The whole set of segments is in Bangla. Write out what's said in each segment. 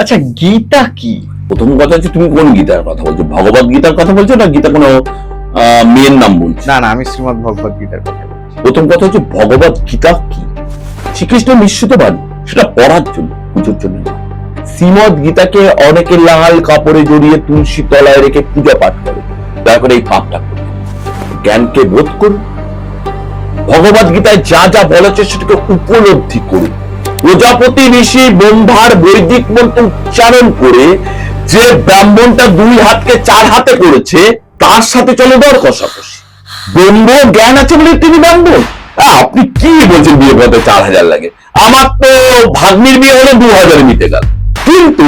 আচ্ছা, গীতা কি? প্রথম কথা হচ্ছে তুমি কোন গীতার কথা বলছো? ভগবত গীতার কথা বলছো না গীতা কোনো মেয়ের নাম বলছো? না না, আমি শ্রীমদ ভগবত গীতার কথা বলছি। প্রথম কথা হচ্ছে ভগবত গীতা কি? শ্রীকৃষ্ণ নিশ্চিত বাণী, সেটা পড়ার জন্য, পুজোর জন্য না। শ্রীমদ গীতাকে অনেকে লাল কাপড়ে জড়িয়ে তুলসী তলায় রেখে পূজা পাঠ করে। দয়া করে এই পাপটা করুন, জ্ঞানকে বোধ করুন। ভগবত গীতায় যা যা বলেছে সেটাকে উপলব্ধি করুন। প্রজাপতি ঋষি ব্রহ্মার বৈদিক মন্ত্র উচ্চারণ করে যে ব্রাহ্মণটা 2 হাতকে 4 হাতে করেছে, তার সাথে চলে দর কষাকষি। ব্রহ্ম জ্ঞান আছে বলে তিনি ব্রাহ্মণ। আপনি কি বলছেন বিয়ে করতে 4,000 লাগে? আমার তো ভাগ্নির বিয়ে হলে 2,000 মিটে গেল। কিন্তু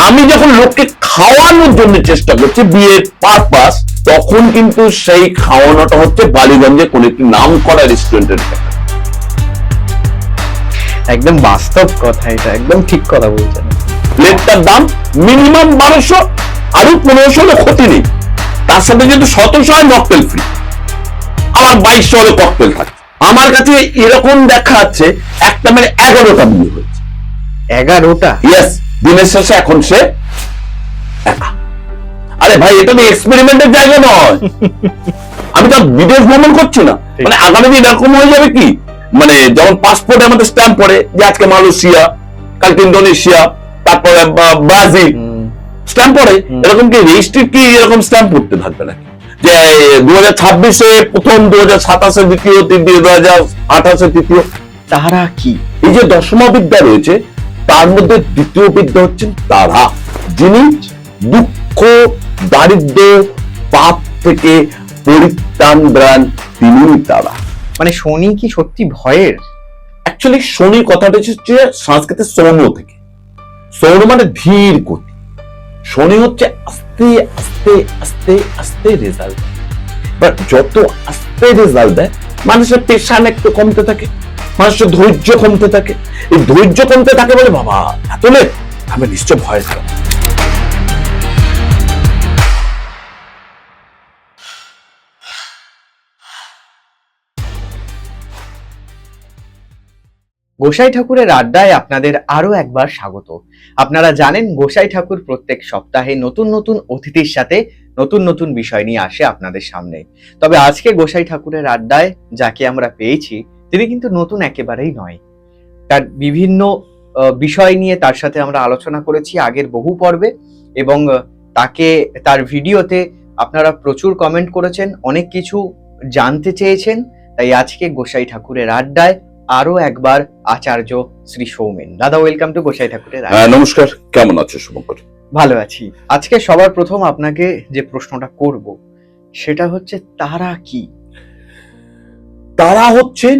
আমি যখন লোককে খাওয়ানোর জন্য চেষ্টা করছি বিয়ের পারপাস, তখন কিন্তু সেই খাওয়ানোটা হচ্ছে বালিগঞ্জে কোন একটি নাম করা রেস্টুরেন্টের। একদম বাস্তব কথা, এটা একদম ঠিক কথা বলছেন। প্লেটটার দাম মিনিমাম 1200, আরো 1500 হলে ক্ষতি নেই। তার সাথে যেহেতু 1700 হয় মকটেল ফ্রি, আমার 2200 হলে ককটেল থাকে। আমার কাছে এরকম দেখা যাচ্ছে একটা মেয়ে 11টা বিয়ে হয়েছে। 11টা? ইয়েস, দিনের শেষে এখন সে একা। আরে ভাই, এটা তো এক্সপেরিমেন্টের জায়গা নয়। আমি তো বিদেশ ভ্রমণ করছি না। মানে আগামী দিন এরকম হয়ে যাবে কি, মানে যেমন পাসপোর্টে আমাদের স্ট্যাম্প পড়ে যে আজকে মালয়েশিয়া, কালকে ইন্দোনেশিয়া, তারপরে ব্রাজিল স্ট্যাম্প পড়ে, এরকম কি রেজিস্ট্রি কি এরকম স্ট্যাম্প পড়তে থাকবে নাকি? যে 2026-এ প্রথম, 2027-এ দ্বিতীয়, 2028-এ তৃতীয়। তারা কি? এই যে দশমা বিদ্যা রয়েছে, তার মধ্যে দ্বিতীয় বিদ্যা হচ্ছেন তারা, যিনি দুঃখ, দারিদ্র, পাপ থেকে পরিত্রাণ দেন, তিনি তারা। মানে শনি কি সত্যি ভয়ের? অ্যাকচুয়ালি শনি কথাটা হচ্ছে সংস্কৃতের সৌন থেকে। সৌন মানে ধীর গতি। শনি হচ্ছে আস্তে আস্তে আস্তে আস্তে রেজাল্ট। বাট যত আস্তে রেজাল্ট দেয়, মানুষের পেশান একটু কমতে থাকে, মানুষের ধৈর্য কমতে থাকে। এই ধৈর্য কমতে থাকে বলে বাবা এত লেট, আমি নিশ্চয় ভয় খারাপ। গোসাই ঠাকুরের আড্ডায় আপনাদের আরো একবার স্বাগত। আপনারা জানেন গোসাই ঠাকুর প্রত্যেক সপ্তাহে নতুন নতুন অতিথির সাথে নতুন নতুন বিষয় নিয়ে আসে আপনাদের সামনে। তবে আজকে গোসাই ঠাকুরের আড্ডায় যাকে আমরা পেয়েছি, তিনি কিন্তু নতুন একেবারেই নয়। তার বিভিন্ন বিষয় নিয়ে তার সাথে আমরা আলোচনা করেছি আগের বহু পর্বে, এবং তাকে তার ভিডিওতে আপনারা প্রচুর কমেন্ট করেছেন, অনেক কিছু জানতে চেয়েছেন। তাই আজকে গোসাই ঠাকুরের আড্ডায় আরো একবার আচার্য শ্রী সৌমেন। দাদা, ওয়েলকাম টু গোসাই ঠাকুরের আড্ডা। নমস্কার, কেমন আছো শুভঙ্কর? ভালো আছি। আজকে সবার প্রথম আপনাকে যে প্রশ্নটা করব সেটা হচ্ছে, তারা কি? তারা হচ্ছেন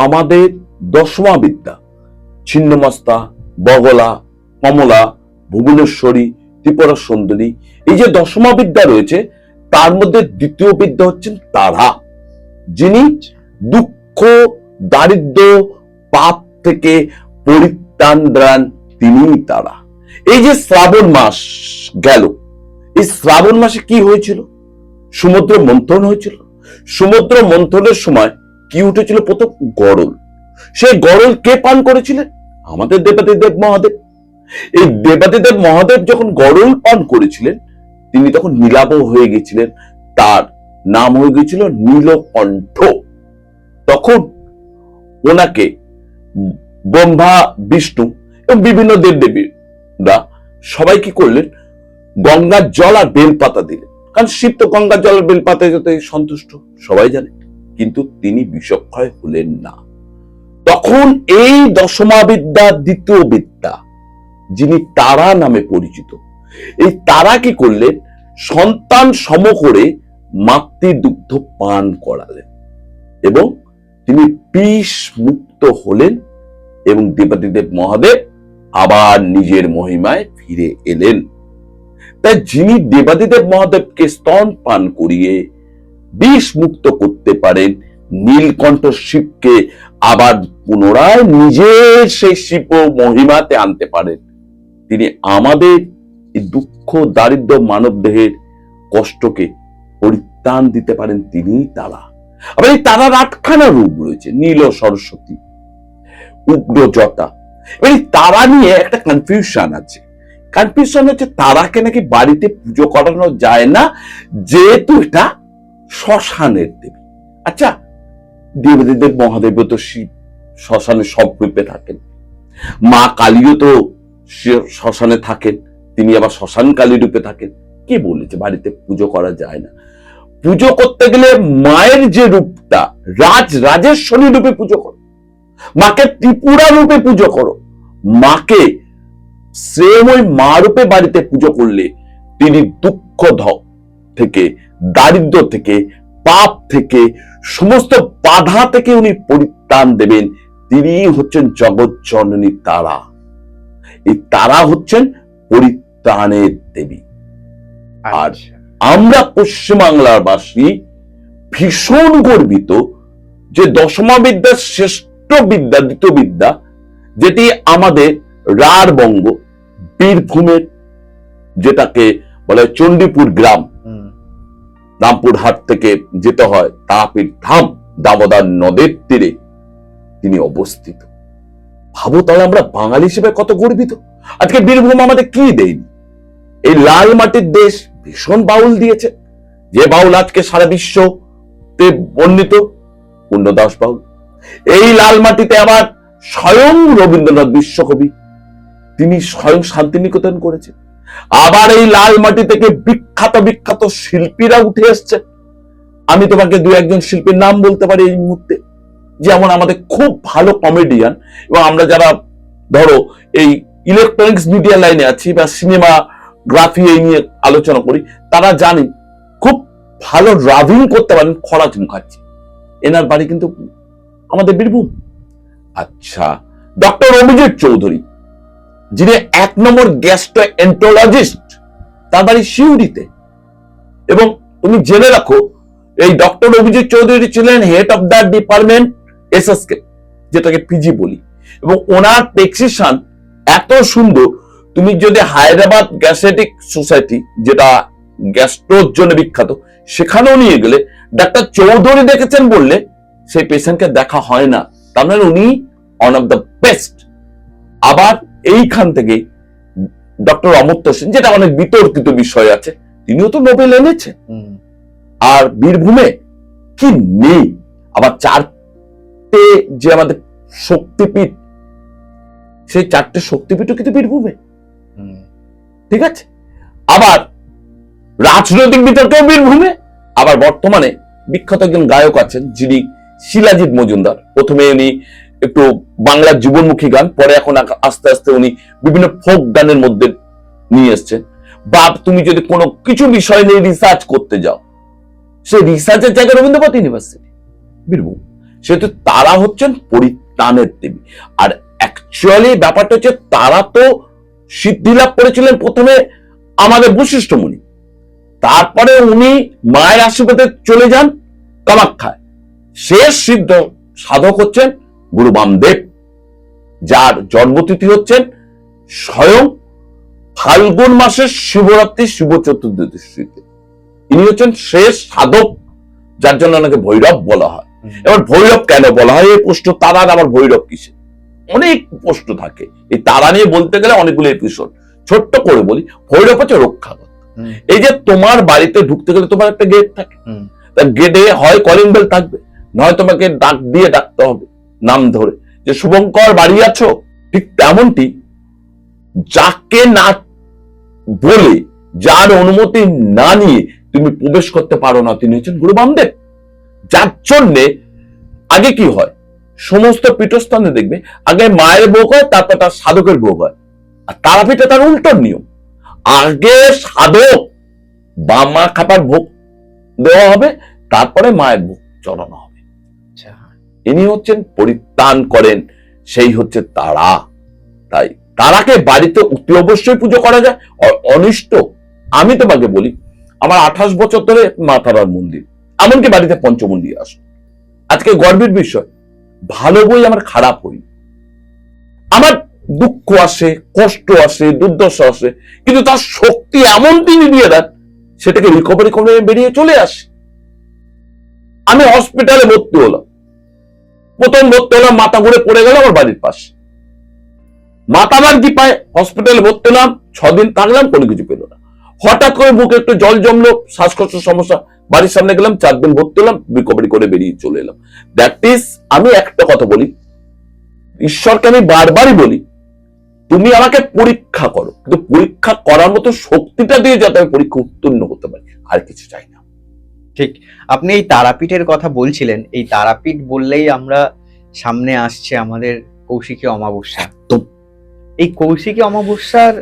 আমাদের দশমা বিদ্যা। ছিন্নমস্তা, বগলা, কমলা, ভুবনেশ্বরী, ত্রিপুরা সুন্দরী, এই যে দশমা বিদ্যা রয়েছে, তার মধ্যে দ্বিতীয় বিদ্যা হচ্ছেন তারা, যিনি দুঃখ, দারিদ্র, পাপ থেকে পরিত্রাণ দেন, তিনিই তারা। এই যে শ্রাবণ মাস গেল, এই শ্রাবণ মাসে কি হয়েছিল? সমুদ্র মন্থন হয়েছিল। সমুদ্র মন্থনের সময় কি উঠেছিল? প্রথম গরল। সেই গরল কে পান করেছিলেন? আমাদের দেবাদিদেব মহাদেব। এই দেবাদিদেব মহাদেব যখন গরল পান করেছিলেন, তিনি তখন নীলাভ হয়ে গেছিলেন, তার নাম হয়ে গেছিল নীলকণ্ঠ। তখন ওনাকে ব্রহ্মা, বিষ্ণু এবং বিভিন্ন দেবদেবীরা সবাই কি করলেন? গঙ্গার জল আর বেলপাতা দিলেন, কারণ শিব তো গঙ্গার জল আর বেলপাতা যেতে সন্তুষ্ট, সবাই জানে। কিন্তু তিনি বিষক্ষয় হলেন না। তখন এই দশমা বিদ্যা, দ্বিতীয় বিদ্যা, যিনি তারা নামে পরিচিত, এই তারা কি করলেন? সন্তান সম করে মাতৃদুগ্ধ পান করালেন এবং তিনি বিষ মুক্ত হলেন, এবং দেবাদিদেব মহাদেব আবার নিজের মহিমায় ফিরে এলেন। তাই যিনি দেবাদিদেব মহাদেবকে স্তন পান করিয়ে বিষ মুক্ত করতে পারেন, নীলকণ্ঠ শিবকে আবার পুনরায় নিজের সেই শিব মহিমাতে আনতে পারেন, তিনি আমাদের এই দুঃখ, দারিদ্র, মানব দেহের কষ্টকে পরিত্রাণ দিতে পারেন, তিনিই তারা। আবার এই তারার 8খানা রূপ রয়েছে: নীল সরস্বতী, উগ্র জটা, এবার এই তারা নিয়ে একটা কনফিউশন আছে। কনফিউশন হচ্ছে তারাকে নাকি বাড়িতে পুজো করানো যায় না, যেহেতু এটা শ্মশানের দেবী। আচ্ছা, দেবদেব মহাদেব তো শিব শ্মশানে সব রূপে থাকেন, মা কালীও তো শ্মশানে থাকেন, তিনি আবার শ্মশান কালী রূপে থাকেন। কে বলেছে বাড়িতে পুজো করা যায় না? পুজো করতে গেলে মায়ের যে রূপটা রাজেশ্বরী রূপে পুজো করো, মাকে ত্রিপুরা রূপে পুজো করো। মাকে সেম ওই মা রূপে বাড়িতে পুজো করলে তিনি দুঃখ থেকে, দারিদ্র থেকে, পাপ থেকে, সমস্ত বাধা থেকে উনি পরিত্রাণ দেবেন। তিনি হচ্ছেন জগৎ জননী তারা। এই তারা হচ্ছেন পরিত্রাণের দেবী। আর আমরা পশ্চিমবাংলার বাসী ভীষণ গর্বিত যে দশমা বিদ্যার শ্রেষ্ঠ বিদ্যা, দ্বিতীয় বিদ্যা, যেটি আমাদের রাঢ়বঙ্গ বীরভূমের, যেটাকে বলে চণ্ডীপুর গ্রাম, রামপুরহাট থেকে যেতে হয় তারাপীঠ ধাম, দামোদর নদের তীরে তিনি অবস্থিত। ভাবো তাহলে আমরা বাঙালি হিসেবে কত গর্বিত। আজকে বীরভূম আমাদের কি দেয়নি? এই লাল মাটির দেশ ভীষণ বাউল দিয়েছে, যে বাউল আজকে সারা বিশ্বতে বর্ণিত, পূর্ণদাস বাউল। এই লাল মাটিতে আবার স্বয়ং রবীন্দ্রনাথ বিশ্বকবি, তিনি স্বয়ং শান্তিনিকেতন করেছেন। আবার এই লাল মাটি থেকে বিখ্যাত বিখ্যাত শিল্পীরা উঠে এসছে। আমি তোমাকে দু একজন শিল্পীর নাম বলতে পারি এই মুহূর্তে, যেমন আমাদের খুব ভালো কমেডিয়ান, এবং আমরা যারা ধরো এই ইলেকট্রনিক্স মিডিয়া লাইনে আছি বা সিনেমা গ্রাফি এই নিয়ে আলোচনা করি, তারা জানি খুব ভালো ড্রাইভিং করতে পারেন খরাজ মুখার্জি। এনার বাড়ি কিন্তু আমাদের বীরভূম। আচ্ছা, ডক্টর অভিজিৎ চৌধুরী, যিনি 1 নম্বর গ্যাস্ট্রোএন্টারোলজিস্ট, তার বাড়ি সিউড়িতে। এবং তুমি জেনে রাখো, এই ডক্টর অভিজিৎ চৌধুরী ছিলেন head of the department SSK, যেটাকে পিজি বলি, এবং ওনার প্রেসক্রিপশন এত সুন্দর। তুমি যদি হায়দ্রাবাদ গ্যাস্ট্রেটিক সোসাইটি, যেটা গ্যাস্ট্রোর জন্য বিখ্যাত, সেখানেও নিয়ে গেলে ডাক্তার চৌধুরী দেখেছেন বললে সেই পেশেন্টকে দেখা হয় না, তার মানে উনি ওয়ান অফ দ্য বেস্ট। আবার এইখান থেকে ডক্টর অমর্ত্য সেন, যেটা অনেক বিতর্কিত বিষয় আছে, তিনিও তো নোবেল এনেছে। আর বীরভূমে কি নেই? আবার 4টে যে আমাদের শক্তিপীঠ, সেই 4টে শক্তিপীঠও কিন্তু বীরভূমে, ঠিক আছে। আবার রাজনৈতিক বিতর্কেও বীরভূমে। আবার বর্তমানে বিখ্যাত একজন গায়ক আছেন, যিনি শিলাজিৎ মজুমদার। প্রথমে উনি একটু বাংলার জীবনমুখী গান, পরে এখন আস্তে আস্তে উনি বিভিন্ন ফোক গানের মধ্যে নিয়ে এসছেন। বা তুমি যদি কোনো কিছু বিষয় নিয়ে রিসার্চ করতে যাও, সেই রিসার্চের জায়গায় রবীন্দ্রনাথ ইউনিভার্সিটি বীরভূম। সেহেতু তারা হচ্ছেন পরিত্রাণের দেবী। আর অ্যাকচুয়ালি ব্যাপারটা হচ্ছে, তারা তো সিদ্ধি লাভ করেছিলেন প্রথমে আমাদের বশিষ্ঠ মুনি, তারপরে উনি মায়ের আশীর্বাদে চলে যান কামাখ্যায়। শেষ সিদ্ধ সাধক হচ্ছেন গুরু বামদেব, যার জন্মতিথি হচ্ছেন স্বয়ং ফাল্গুন মাসের শিবরাত্রি শুভ চতুর্দশীতে। ইনি হচ্ছেন শেষ সাধক, যার জন্য ওনাকে ভৈরব বলা হয়। এবার ভৈরব কেন বলা হয় এই প্রশ্ন, তারার আবার ভৈরব কিসে, অনেক প্রশ্ন থাকে। এই তারা নিয়ে বলতে গেলে অনেকগুলো এপিসোড। ছোট্ট করে বলি, ভৈরব হচ্ছে রক্ষাকর্তা। এই যে তোমার বাড়িতে ঢুকতে গেলে তোমার একটা গেট থাকে, গেটে হয় কলিং বেল থাকবে, নয় তোমাকে ডাক দিয়ে ডাকতে হবে নাম ধরে, যে শুভঙ্কর বাড়ি আছো। ঠিক তেমনটি যাকে না বলে, যার অনুমতি না নিয়ে তুমি প্রবেশ করতে পারো না, তিনি হচ্ছেন গুরু বামদেব। যার জন্যে আগে কি হয়, সমস্ত পীঠস্থানে দেখবে আগে মায়ের ভোগ হয়, তারপর তার সাধকের ভোগ হয়। আর তারাপীঠে তার উল্টো নিয়ম, আগে সাধক বা মা খাতার ভোগ দেওয়া হবে, তারপরে মায়ের ভোগ চড়ানো হবে। ইনি হচ্ছেন পরিত্রাণ করেন, সেই হচ্ছে তারা। তাই তারাকে বাড়িতে অতি অবশ্যই পুজো করা যায়। অনিষ্ট, আমি তোমাকে বলি, আমার 28 বছর ধরে মা তারার মন্দির, এমনকি বাড়িতে পঞ্চমন্দির আসে। আজকে গর্বের বিষয়, ভালো বই আমার খারাপ হই, আমার দুঃখ আসে, কষ্ট আসে, দুর্দশা আসে, কিন্তু তার শক্তি এমন তিনি দিয়ে দেন, সেটাকে রিকভারি করে বেরিয়ে চলে আসে। আমি হসপিটালে ভর্তি হলাম, প্রথম ভর্তি হলাম, মাথা ঘুরে পড়ে গেল আমার বাড়ির পাশে। মাতাবার কি পায়, হসপিটালে ভর্তি হলাম, 6 দিন থাকলাম, কোনো কিছু পেল না। হঠাৎ করে বুকে একটু জল জমলো, শ্বাসকষ্টের সমস্যা, বাড়ির সামনে গেলাম, 4 দিন ভর্তি হলাম, রিকভারি করে বেরিয়ে চলে এলাম। দ্যাট ইজ, আমি একটা কথা বলি, ঈশ্বরকে আমি বারবারই বলি, তুমি আমাকে পরীক্ষা করো, কিন্তু পরীক্ষা করার মতো শক্তিটা দিয়ে যাতে আমি পরীক্ষা উত্তীর্ণ হতে পারি, আর কিছু চাই না। ঠিক, আপনি এই তারাপীঠের কথা বলছিলেন, এই তারাপীঠ বললেই আমরা সামনে আসছে আমাদের কৌশিকী অমাবস্যা। তো এই কৌশিকী অমাবস্যার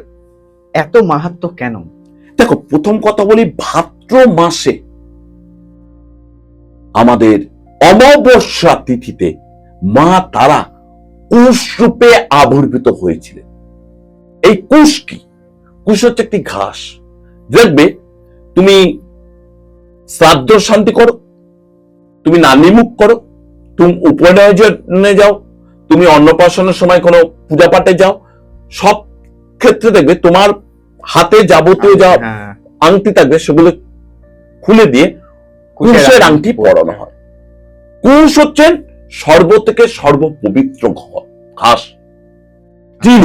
এত মাহাত্ম্য কেন? দেখো, প্রথম কথা বলি, ভাদ্র মাসে আমাদের অমাবস্যা তিথিতে মা তারা কুশ রূপে আবির্ভূত হয়েছিলেন। এই কুশ কি? কুশ হচ্ছে একটি ঘাস। দেখবে, তুমি শ্রাদ্ধ শান্তি করো, তুমি নানিমুখ করো, তুমি উপনয়নে যাও, তুমি অন্নপ্রাশনের সময় কোনো পূজা পাঠে যাও, সব ক্ষেত্রে দেখবে তোমার হাতে যাবতীয় যা আংটি থাকবে সেগুলো খুলে দিয়ে কুশের আংটি পরানো হয়। কুশ হচ্ছেন সর্ব থেকে সর্বপবিত্র ঘাস, তৃণ।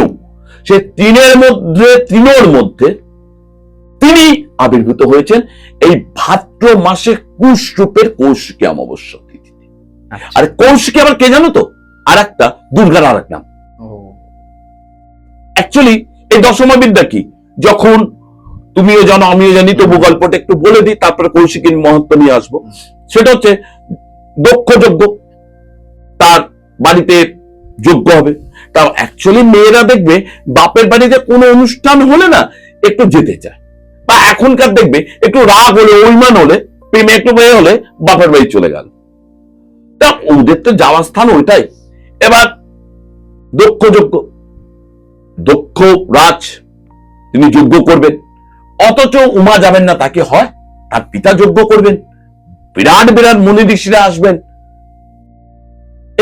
সে তৃণের মধ্যে তিনি আবির্ভূত হয়েছেন এই ভাদ্র মাসে কুশ রূপের কৌশিকী অমাবস্যা তিথিতে। আর কৌশিকী আবার কে জানো তো? আর একটা দুর্গার আর এক নাম। অ্যাকচুয়ালি এই দশমা বিদ্যা কি, যখন তুমিও জানো আমিও জানি, তবু গল্পটা একটু বলে দিই, তারপরে কৌশিকীর মহত্ব নিয়ে আসবো। সেটা হচ্ছে দক্ষ যজ্ঞ, তার বাড়িতে যজ্ঞ হবে। তাও অ্যাকচুয়ালি মেয়েরা দেখবে বাপের বাড়িতে কোনো অনুষ্ঠান হলে না একটু যেতে চায়, বা এখনকার দেখবে একটু রাগ হলে, অভিমান হলে, প্রেমে একটু মেয়ে হলে বাপের বাড়ি চলে গেল। তা ওদের তো যাওয়ার স্থান ওইটাই। এবার দক্ষ যজ্ঞ, দক্ষ রাজ তিনি যজ্ঞ করবেন, অথচ উমা যাবেন না, তাকে হয় তার পিতা যজ্ঞ করবেন, বিরাট বিরাট মুনি ঋষিরা আসবেন।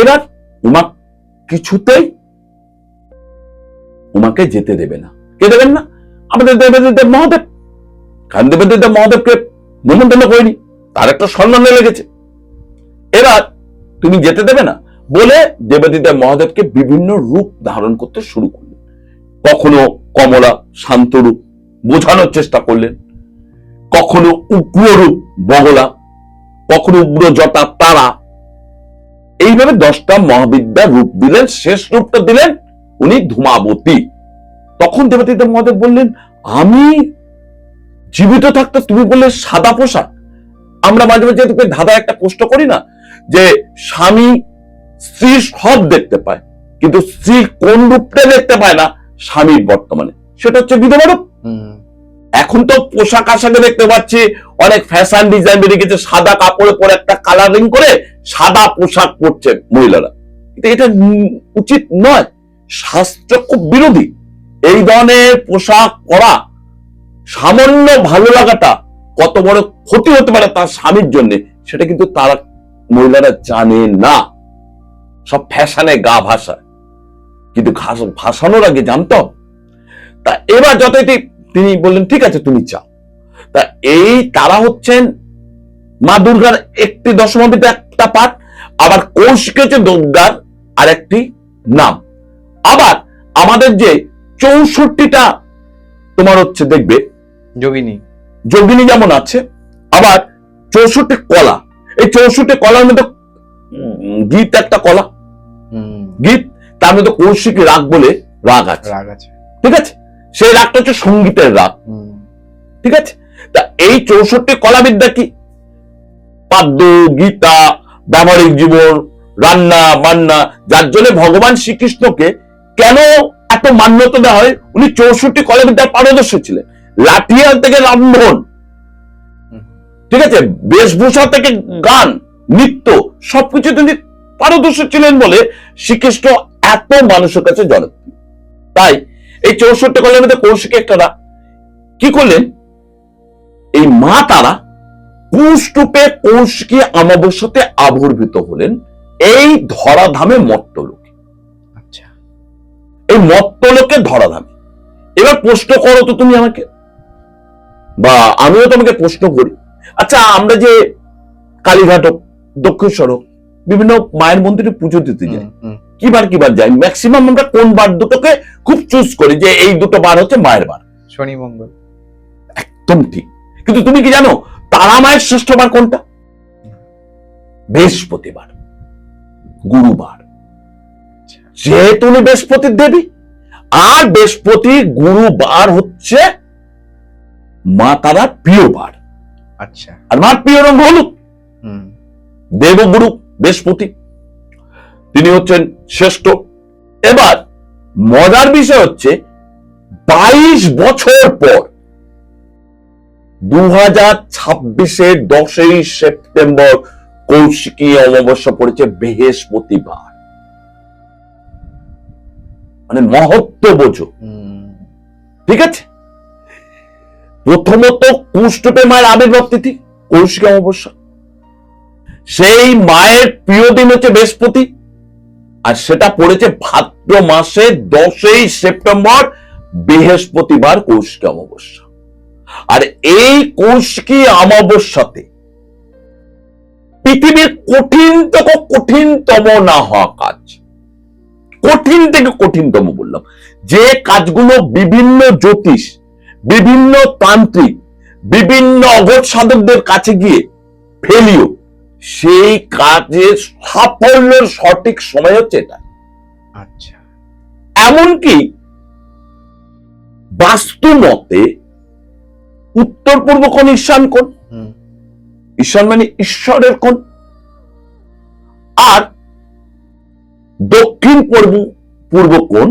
এবার উমা কিছুতেই উমাকে যেতে দেবে না। কে দেবেন না? আমাদের দেবাদিদেব মহাদেব। কারণ দেবাদিদেব মহাদেবকে নিমন্ত্রণ করেনি, তার একটা সম্মানে লেগেছে। এবার তুমি যেতে দেবে না বলে দেবাদিদেব মহাদেবকে বিভিন্ন রূপ ধারণ করতে শুরু করলেন। কখনো কমলা শান্ত রূপ বোঝানোর চেষ্টা করলেন, কখনো উগ্র রূপ বগলা, কখনো উগ্র জটা তারা। এইভাবে 10টা মহাবিদ্যার রূপ দিলেন। শেষ রূপটা দিলেন উনি ধূমাবতী। তখন দেবাদিদেব মহাদেব বললেন, আমি জীবিত থাকতে তুমি বললে সাদা পোশাক। আমরা মাঝে মাঝে ধাঁধা একটা প্রশ্ন করি না, যে স্বামী স্ত্রী সব দেখতে পায়, কিন্তু স্ত্রী কোন রূপটা দেখতে পায় না স্বামীর বর্তমানে, সেটা হচ্ছে বিধবা রূপ। এখন তো পোশাক আশাকে দেখতে পাচ্ছি, অনেক ফ্যাশন ডিজাইন বেরিয়ে গেছে, সাদা কাপড়ে পরে একটা কালারিং করে সাদা পোশাক পরছে মহিলারা। এটা উচিত নয়, শাস্ত্র খুব বিরোধী। এই ধরনের পোশাক পরা, সামান্য ভালো লাগাটা কত বড় ক্ষতি হতে পারে তার স্বামীর জন্য, সেটা কিন্তু তারা মহিলারা জানে না। সব ফ্যাশনে গা ভাসায়, কিন্তু ভাসানোর আগে জানতো। তা এবার যতই তিনি বললেন ঠিক আছে তুমি চাও। তা এই তারা হচ্ছেন মা দুর্গার একটি দশমাবিদ্যা একটা পাঠ, আবার কৌশিক হচ্ছে দুর্গার আর একটি নাম। আবার আমাদের যে 64টা তোমার হচ্ছে দেখবে যোগিনী যেমন আছে, আবার 64 কলা। এই 64 কলার মধ্যে গীত একটা কলা, গীত, তার মধ্যে কৌশিক রাগ বলে রাগ আছে। ঠিক আছে, সেই রাগটা হচ্ছে সঙ্গীতের রাগ। ঠিক আছে, তা এই 64 কলাবিদ্যা কি? পাদ্য, গীতা, ব্যবহারিক জীবন, রান্না বান্না, যার জন্য ভগবান শ্রীকৃষ্ণকে কেন এত মান্যতা দেওয়া হয়, উনি 64 কলাবিদ্যার পারদর্শী ছিলেন। লাঠিয়াল থেকে রামধন, ঠিক আছে, বেশভূষা থেকে গান, নৃত্য, সবকিছু তিনি পারদর্শী ছিলেন বলে শ্রীকৃষ্ণ এত মানুষের কাছে জনপ্রিয়। তাই এই 64 কলার মধ্যে কৌশিক একটা কি করলেন, এই মা তারা কুষ্ঠূপে কৌশিকী অমাবস্যাতে আবির্ভূত হলেন এই ধরাধামে মর্তলোকে। আচ্ছা, এই মর্তলোকে ধরাধামে। এবার প্রশ্ন করো তো তুমি আমাকে, বা আমিও তোমাকে প্রশ্ন করি, আচ্ছা আমরা যে কালীঘাট হোক, দক্ষিণেশ্বর হোক, বিভিন্ন মায়ের মন্দিরে পুজো দিতে যাই, কিবার যায়, ম্যাক্সিমাম আমরা কোন বার দুটোকে খুব চুজ করি যে এই দুটো বার হচ্ছে মায়ের বার। শনি মঙ্গল। একদম ঠিক। কিন্তু তুমি কি জানো তারা মায়ের শ্রেষ্ঠ বার কোনটা? বৃহস্পতিবার, গুরুবার। যেহেতু উনি বৃহস্পতির দেবী, আর বৃহস্পতি গুরুবার হচ্ছে মা তারার প্রিয় বার। আচ্ছা। আর মার প্রিয় রঙ হলুদ। দেবগুরু বৃহস্পতি, তিনি হচ্ছেন শ্রেষ্ঠ। এবার মজার বিষয় হচ্ছে 22 বছর পর 2026-এর 10ই সেপ্টেম্বর কৌশিকী অমাবস্যা পড়েছে বৃহস্পতিবার। মানে মহত্ব বোঝো। ঠিক আছে। প্রথমত কুষ্ঠপে মায়ের আবির্ভাব তিথি কৌশিকী অমাবস্যা, সেই মায়ের প্রিয় দিন হচ্ছে বৃহস্পতি, আর সেটা পড়েছে ভাদ্র মাসে 10ই সেপ্টেম্বর বৃহস্পতিবার কৌশিকী অমাবস্যা। আর এই কৌশিকী অমাবস্যাতে পৃথিবীর কঠিনতম না হওয়া কাজ, কঠিন থেকে কঠিনতম বললাম, যে কাজগুলো বিভিন্ন জ্যোতিষ, বিভিন্ন তান্ত্রিক, বিভিন্ন অঘট সাধকদের কাছে গিয়ে ফেলিও, সেই কাজের সাফল্যের সঠিক সময় হচ্ছে এটা। আচ্ছা। এমনকি বাস্তু মতে উত্তর পূর্ব কোণ ঈশান কোণ, ঈশান মানে ঈশ্বরের কোণ, আর দক্ষিণ পূর্ব কোণ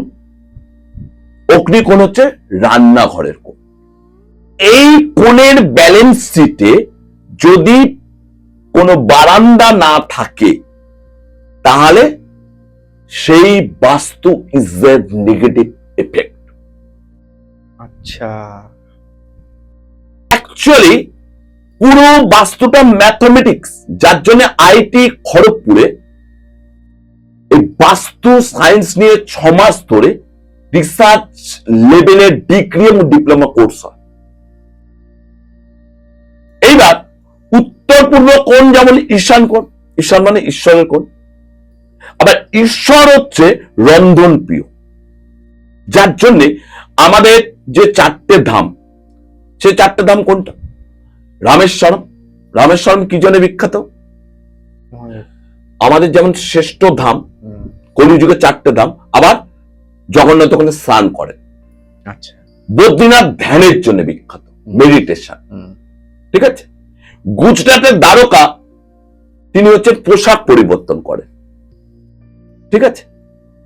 অগ্নিকোণ হচ্ছে রান্নাঘরের কোণ। এই কোণের ব্যালেন্স সিটে যদি কোনো বারান্দা না থাকে তাহলে সেই বাস্তু ইজ এ নেগেটিভ এফেক্ট। আচ্ছা। অ্যাকচুয়ালি পুরো বাস্তুটা ম্যাথমেটিক্স, যার জন্য আইটি খড়গপুরে এই বাস্তু সায়েন্স নিয়ে 6 মাস ধরে রিসার্চ লেভেলের ডিগ্রি এবং ডিপ্লোমা কোর্স হয়। এইবার উত্তর পূর্ব কোণ যেমন ঈশান কোণ, ঈশান মানে ঈশ্বরের কোণ, আবার ঈশ্বর হচ্ছে রন্ধন প্রিয়, যার জন্য আমাদের যে 4টে ধাম, সে 4টে ধাম কোনটা? রামেশ্বরম। রামেশ্বরম কি জন্য বিখ্যাত? আমাদের যেমন শ্রেষ্ঠ ধাম, কলিযুগে 4টে ধাম, আবার জগন্নাথ ওখানে স্নান করে। আচ্ছা। বদ্রীনাথ ধ্যানের জন্য বিখ্যাত, মেডিটেশন। ঠিক আছে। গুজরাটের দ্বারকা, তিনি হচ্ছেন পোশাক পরিবর্তন করে। ঠিক আছে।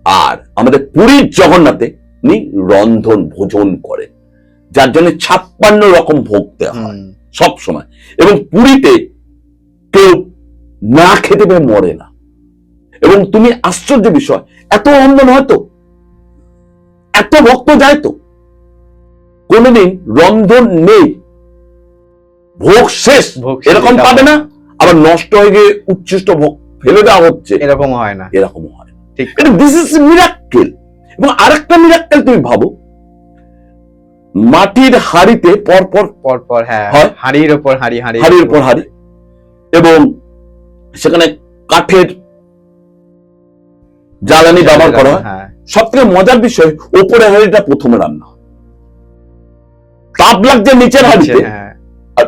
আর আমাদের পুরীর জগন্নাথে উনি রন্ধন ভোজন করেন, যার জন্য 56 রকম ভোগ দেওয়া হয় সব সময়। এবং পুরীতে কেউ না খেতে পেয়ে মরে না। এবং তুমি আশ্চর্য বিষয়, এত রন্ধন হয়তো, এত ভক্ত যায় তো, কোনদিন রন্ধন নেই, ভোগ শেষ এরকম পাবে না, আবার নষ্ট হয়ে গিয়ে উচ্ছিষ্ট ভোগ ফেলে দেওয়া হচ্ছে, এরকম হয় না। এরকম হয়। This is miracle. এবং আরেকটা মিরাক্কেল তুমি ভাবো, মাটির হাড়িতে পরপর হ্যাঁ, হাড়ির উপর হাড়ি, হাড়ির উপর হাড়ি, এবং সেখানে কাঠের জ্বালানি ব্যবহার করা হয়। সবথেকে মজার বিষয়, উপরে হাড়িটা প্রথমে রান্না হয়, তাপ লাগছে নিচের হাড়িতে, আর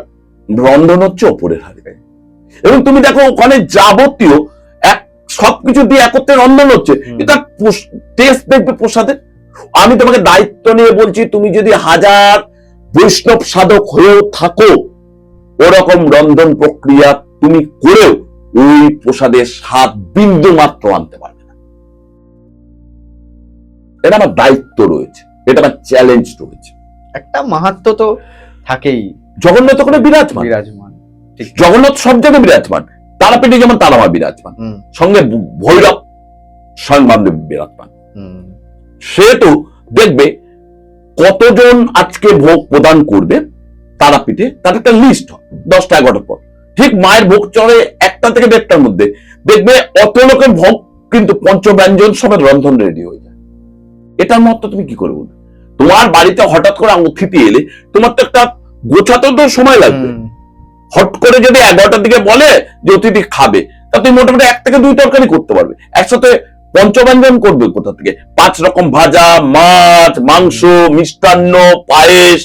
রন্ধন হচ্ছে উপরের হাড়িতে। এবং তুমি দেখো ওখানে যাবতীয় সবকিছু দিয়ে একত্রে রন্ধন হচ্ছে, এটা টেস্ট দেখবে প্রসাদের। আমি তোমাকে দায়িত্ব নিয়ে বলছি, তুমি যদি 1000 বৈষ্ণব সাধক হয়েও থাকো, ওরকম রন্ধন প্রক্রিয়া তুমি করেও ওই প্রসাদের স্বাদ বিন্দু মাত্র আনতে পারবে না। এটা আমার দায়িত্ব রয়েছে, এটা আমার চ্যালেঞ্জ রয়েছে। একটা মাহাত্ম্য তো থাকেই। জগন্নাথ ওখানে বিরাজমান, জগন্নাথ সব জায়গায় বিরাজমান। তারাপীঠে যেমন তারামা বিরাজমান, সঙ্গে ভৈরব স্বয়ং বামদেব বিরাজমান। সেহেতু দেখবে কতজন আজকে ভোগ প্রদান করবে তারাপীঠে, তার একটা লিস্ট হয় 10টা 11টার পর। ঠিক মায়ের ভোগ চলে 1টা থেকে 1:30টার মধ্যে, দেখবে অত লোকের ভোগ কিন্তু পঞ্চব্যঞ্জন সমেত রন্ধন রেডি হয়ে যায়। এটার মতো তুমি কি করে বলবে? তোমার বাড়িতে হঠাৎ করে অতিথি এলে তোমার তো একটা গোছাতে তো সময় লাগবে। হট করে যদি 11টার দিকে বলে যে অতিথি খাবে, তা তুমি মোটামুটি 1 থেকে 2 তরকারি করতে পারবে, একসাথে পঞ্চব্যঞ্জন করবে কোথা থেকে? 5 রকম ভাজা, মাছ, মাংস, মিষ্টান্ন, পায়েস,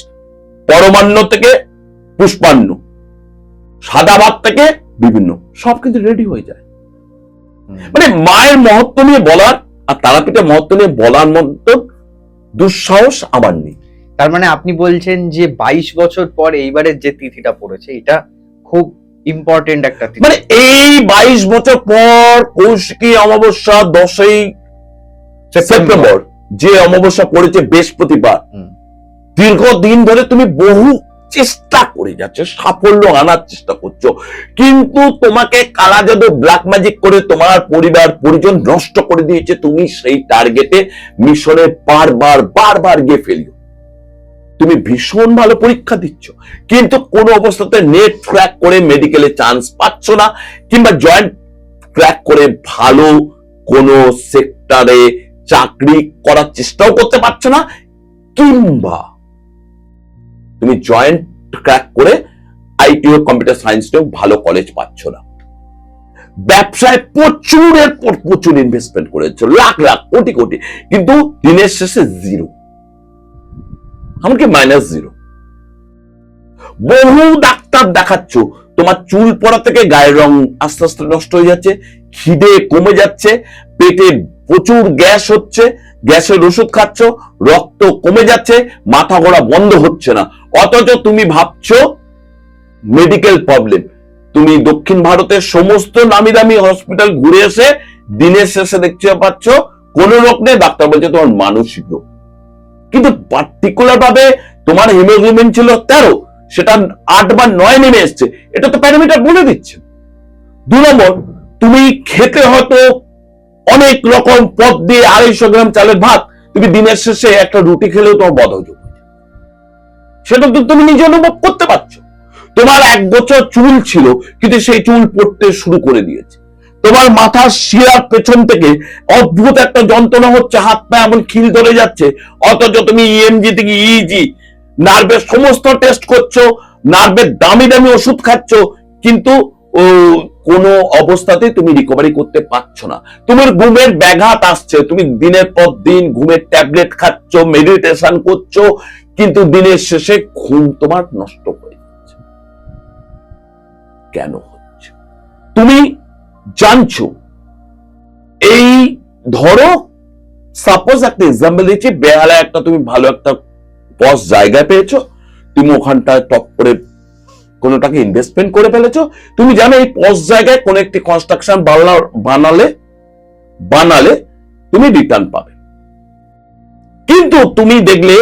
পরমান্ন থেকে পুষ্পান্ন, সাদা ভাত থেকে বিভিন্ন, সব কিন্তু রেডি হয়ে যায়। মানে মায়ের মহত্ব নিয়ে বলার আর তারাপীঠের মহত্ব নিয়ে বলার মতো দুঃসাহস আমার নেই। তার মানে আপনি বলছেন যে 22 বছর পর এইবারের যে তিথিটা পড়েছে এটা খুব ইম্পর্টেন্ট একটা তিথি। মানে এই 22 বছর পর কৌশিকী অমাবস্যা 10ই সেপ্টেম্বর যে অমাবস্যা পড়েছে বৃহস্পতিবার, দীর্ঘদিন ধরে তুমি বহু চেষ্টা করে যাচ্ছ, সাফল্য আনার চেষ্টা করছো, কিন্তু তোমাকে কালা জাদু ব্ল্যাক ম্যাজিক করে তোমার পরিবার পরিজন নষ্ট করে দিয়েছে। তুমি সেই টার্গেটে মিশনে বারবার গিয়ে ফেলিও। তুমি ভীষণ ভালো পরীক্ষা দিচ্ছ, কিন্তু কোনো অবস্থাতে নেট ক্র্যাক করে মেডিকেলে চান্স পাচ্ছ না, কিংবা জয়েন্ট ক্র্যাক করে ভালো কোনো সেক্টরে চাকরি করার চেষ্টাও করতে পারছো না, কিংবা তুমি জয়েন্ট ক্র্যাক করে আইটি ও কম্পিউটার সায়েন্স নিয়েও ভালো কলেজ পাচ্ছ না। ব্যবসায় প্রচুরের পর প্রচুর ইনভেস্টমেন্ট করেছো, লাখ কোটি কোটি, কিন্তু দিনের শেষে জিরো, এমনকি -0। বহু ডাক্তার দেখাচ্ছ, তোমার চুল পড়া থেকে গায়ের রং আস্তে আস্তে নষ্ট হয়ে যাচ্ছে, খিদে কমে যাচ্ছে, পেটে প্রচুর গ্যাস হচ্ছে, গ্যাসের ওষুধ খাচ্ছ, রক্ত কমে যাচ্ছে, মাথা ঘোরা বন্ধ হচ্ছে না, অথচ তুমি ভাবছো মেডিকেল প্রবলেম। তুমি দক্ষিণ ভারতের সমস্ত নামি দামি হসপিটাল ঘুরে এসে দিনের শেষে দেখতে পাচ্ছ কোন রোগ নেই, ডাক্তার বলছে তোমার মানসিক রোগ। কিন্তু পার্টিকুলার ভাবে তোমার হিমোগ্লোবিন ছিল 13, সেটা 8 বা 9 নেমে এসছে, এটা তো প্যারামিটার বলে দিচ্ছে। 2 নম্বর, তুমি খেতে হয়তো অনেক রকম পদ দিয়ে 250 গ্রাম চালের ভাত, তুমি দিনের শেষে একটা রুটি খেলেও তোমার বদহজম, সেটা তো তুমি নিজে অনুভব করতে পারছো। তোমার 1 বছর চুল ছিল, কিন্তু সেই চুল পড়তে শুরু করে দিয়েছে। তোমার মাথার শিরার পেছন থেকে অদ্ভুত একটা যন্ত্রণা হচ্ছে, হাত পা এমন খিল ধরে যাচ্ছে, অথচ তুমি ইএমজি থেকে ইইজি নার্ভের সমস্ত টেস্ট করছো, নার্ভের দামি দামি ওষুধ খাচ্ছ, কিন্তু কোনো অবস্থাতে তুমি রিকভারি করতে পারছো না। তোমার ঘুমের ব্যাঘাত আসছে, তুমি দিনের পর দিন ঘুমের ট্যাবলেট খাচ্ছ, মেডিটেশন করছো, কিন্তু দিনের শেষে ঘুম তোমার নষ্ট হয়ে যাচ্ছে। কেন হচ্ছে? তুমি জানছো, এই ধরো সাপোজ একটা এক্সাম্পল দিচ্ছি, বেহালায় একটা তুমি ভালো একটা পস জায়গায় পেয়েছো, তুমি ওখানটায় টপ করে কোনো টাকা ইনভেস্টমেন্ট করে ফেলেছো। তুমি জানো এই পস জায়গায় কোন একটি কনস্ট্রাকশন বানালে তুমি রিটার্ন পাবে, কিন্তু তুমি দেখলে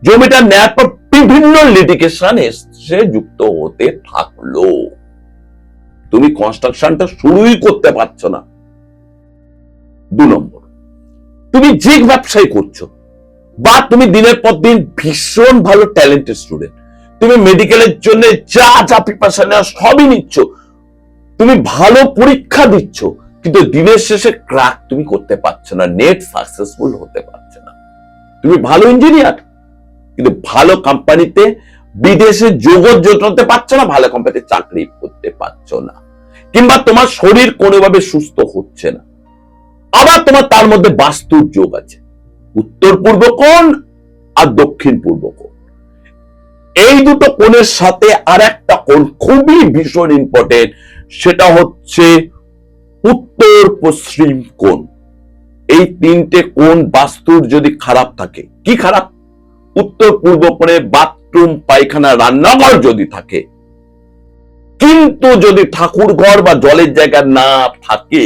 জমিটা নেওয়ার পর বিভিন্ন লিটিগেশন এসে যুক্ত হতে থাকলো, তুমি কনস্ট্রাকশনটা শুরুই করতে পারছো না। 2 নম্বর, তুমি যে ব্যবসায় করছো, বা তুমি দিনের পর দিন ভীষণ ভালো ট্যালেন্টেড স্টুডেন্ট, তুমি মেডিকেলের জন্য যা প্রিপারেশন সবই নিচ্ছ, তুমি ভালো পরীক্ষা দিচ্ছ, কিন্তু দিনের শেষে ক্র্যাক তুমি করতে পারছো না, নেট সাকসেসফুল হতে পারছো না। তুমি ভালো ইঞ্জিনিয়ার, কিন্তু ভালো কোম্পানিতে বিদেশে জোটাতে পারছো না, ভালো কোম্পানিতে চাকরি করতে পারছো না, কিংবা তোমার শরীর কোনোভাবে সুস্থ হচ্ছে না। আবার তোমার তার মধ্যে বাস্তুর যোগ আছে, উত্তর পূর্ব কোণ আর দক্ষিণ পূর্ব কোণ, এই দুটো কোণের সাথে আর একটা কোণ খুবই ভীষণ ইম্পর্টেন্ট, সেটা হচ্ছে উত্তর পশ্চিম কোণ। এই 3টে কোণ বাস্তুর যদি খারাপ থাকে, কি খারাপ? উত্তর পূর্ব কোণে বাথরুম, পায়খানা, রান্নাঘর যদি থাকে, কিন্তু যদি ঠাকুর ঘর বা জলের জায়গা না থাকে,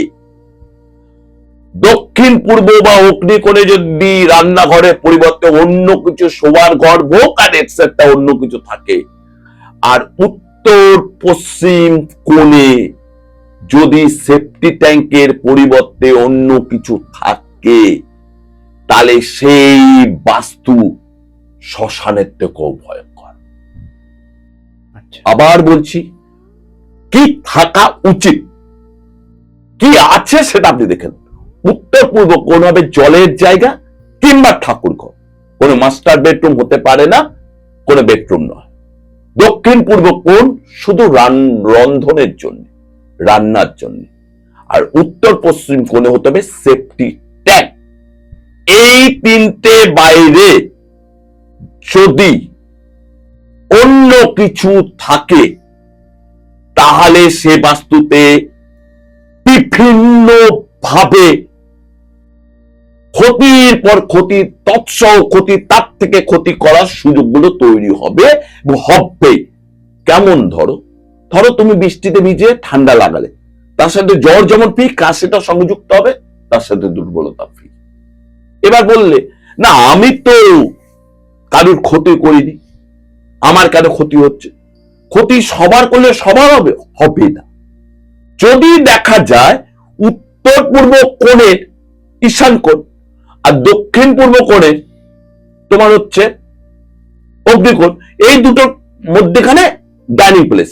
দক্ষিণ পূর্ব বা অগ্নিকোণে যদি রান্নাঘরের পরিবর্তে অন্য কিছু শোবার ঘর, ভোগ আর এটসেট্রা অন্য কিছু থাকে, আর উত্তর পশ্চিম কোণে যদি সেফটি ট্যাঙ্কের পরিবর্তে অন্য কিছু থাকে, তাহলে সেই বাস্তু শ্মশানের থেকেও ভয়ঙ্কর। আবার বলছি, কি থাকা উচিত, কি আছে সেটা আপনি দেখেন। উত্তর পূর্ব কোণ হবে জলের জায়গা কিংবা ঠাকুর ঘর, কোনো মাস্টার বেডরুম হতে পারে না, কোনো বেডরুম নয়। দক্ষিণ পূর্ব কোণ শুধু রন্ধনের জন্য, রান্নার জন্য, আর উত্তর পশ্চিম কোণে হতে হবে সেফটি এই তিনটে বাইরে যদি অন্য কিছু থাকে তাহলে সে বাস্তুতে বিভিন্ন ভাবে ক্ষতির পর ক্ষতি, তৎসহ ক্ষতি, তার থেকে ক্ষতি করার সুযোগগুলো তৈরি হবে। কেমন? ধরো তুমি বৃষ্টিতে ভিজে ঠান্ডা লাগালে, তার সাথে জ্বর যেমন ফ্রি, কাশিটা সংযুক্ত হবে, তার সাথে দুর্বলতা ফ্রি। এবার বললে না আমি তো কারোর ক্ষতি করিনি, আমার কেন ক্ষতি হচ্ছে? ক্ষতি সবার করলে সবার হবে না। যদি দেখা যায় উত্তর পূর্ব কোণের ঈশান কোণ আর দক্ষিণ পূর্ব কোণের তোমার হচ্ছে অগ্নিকোণ, এই দুটোর মধ্যেখানে ডাইনিং প্লেস,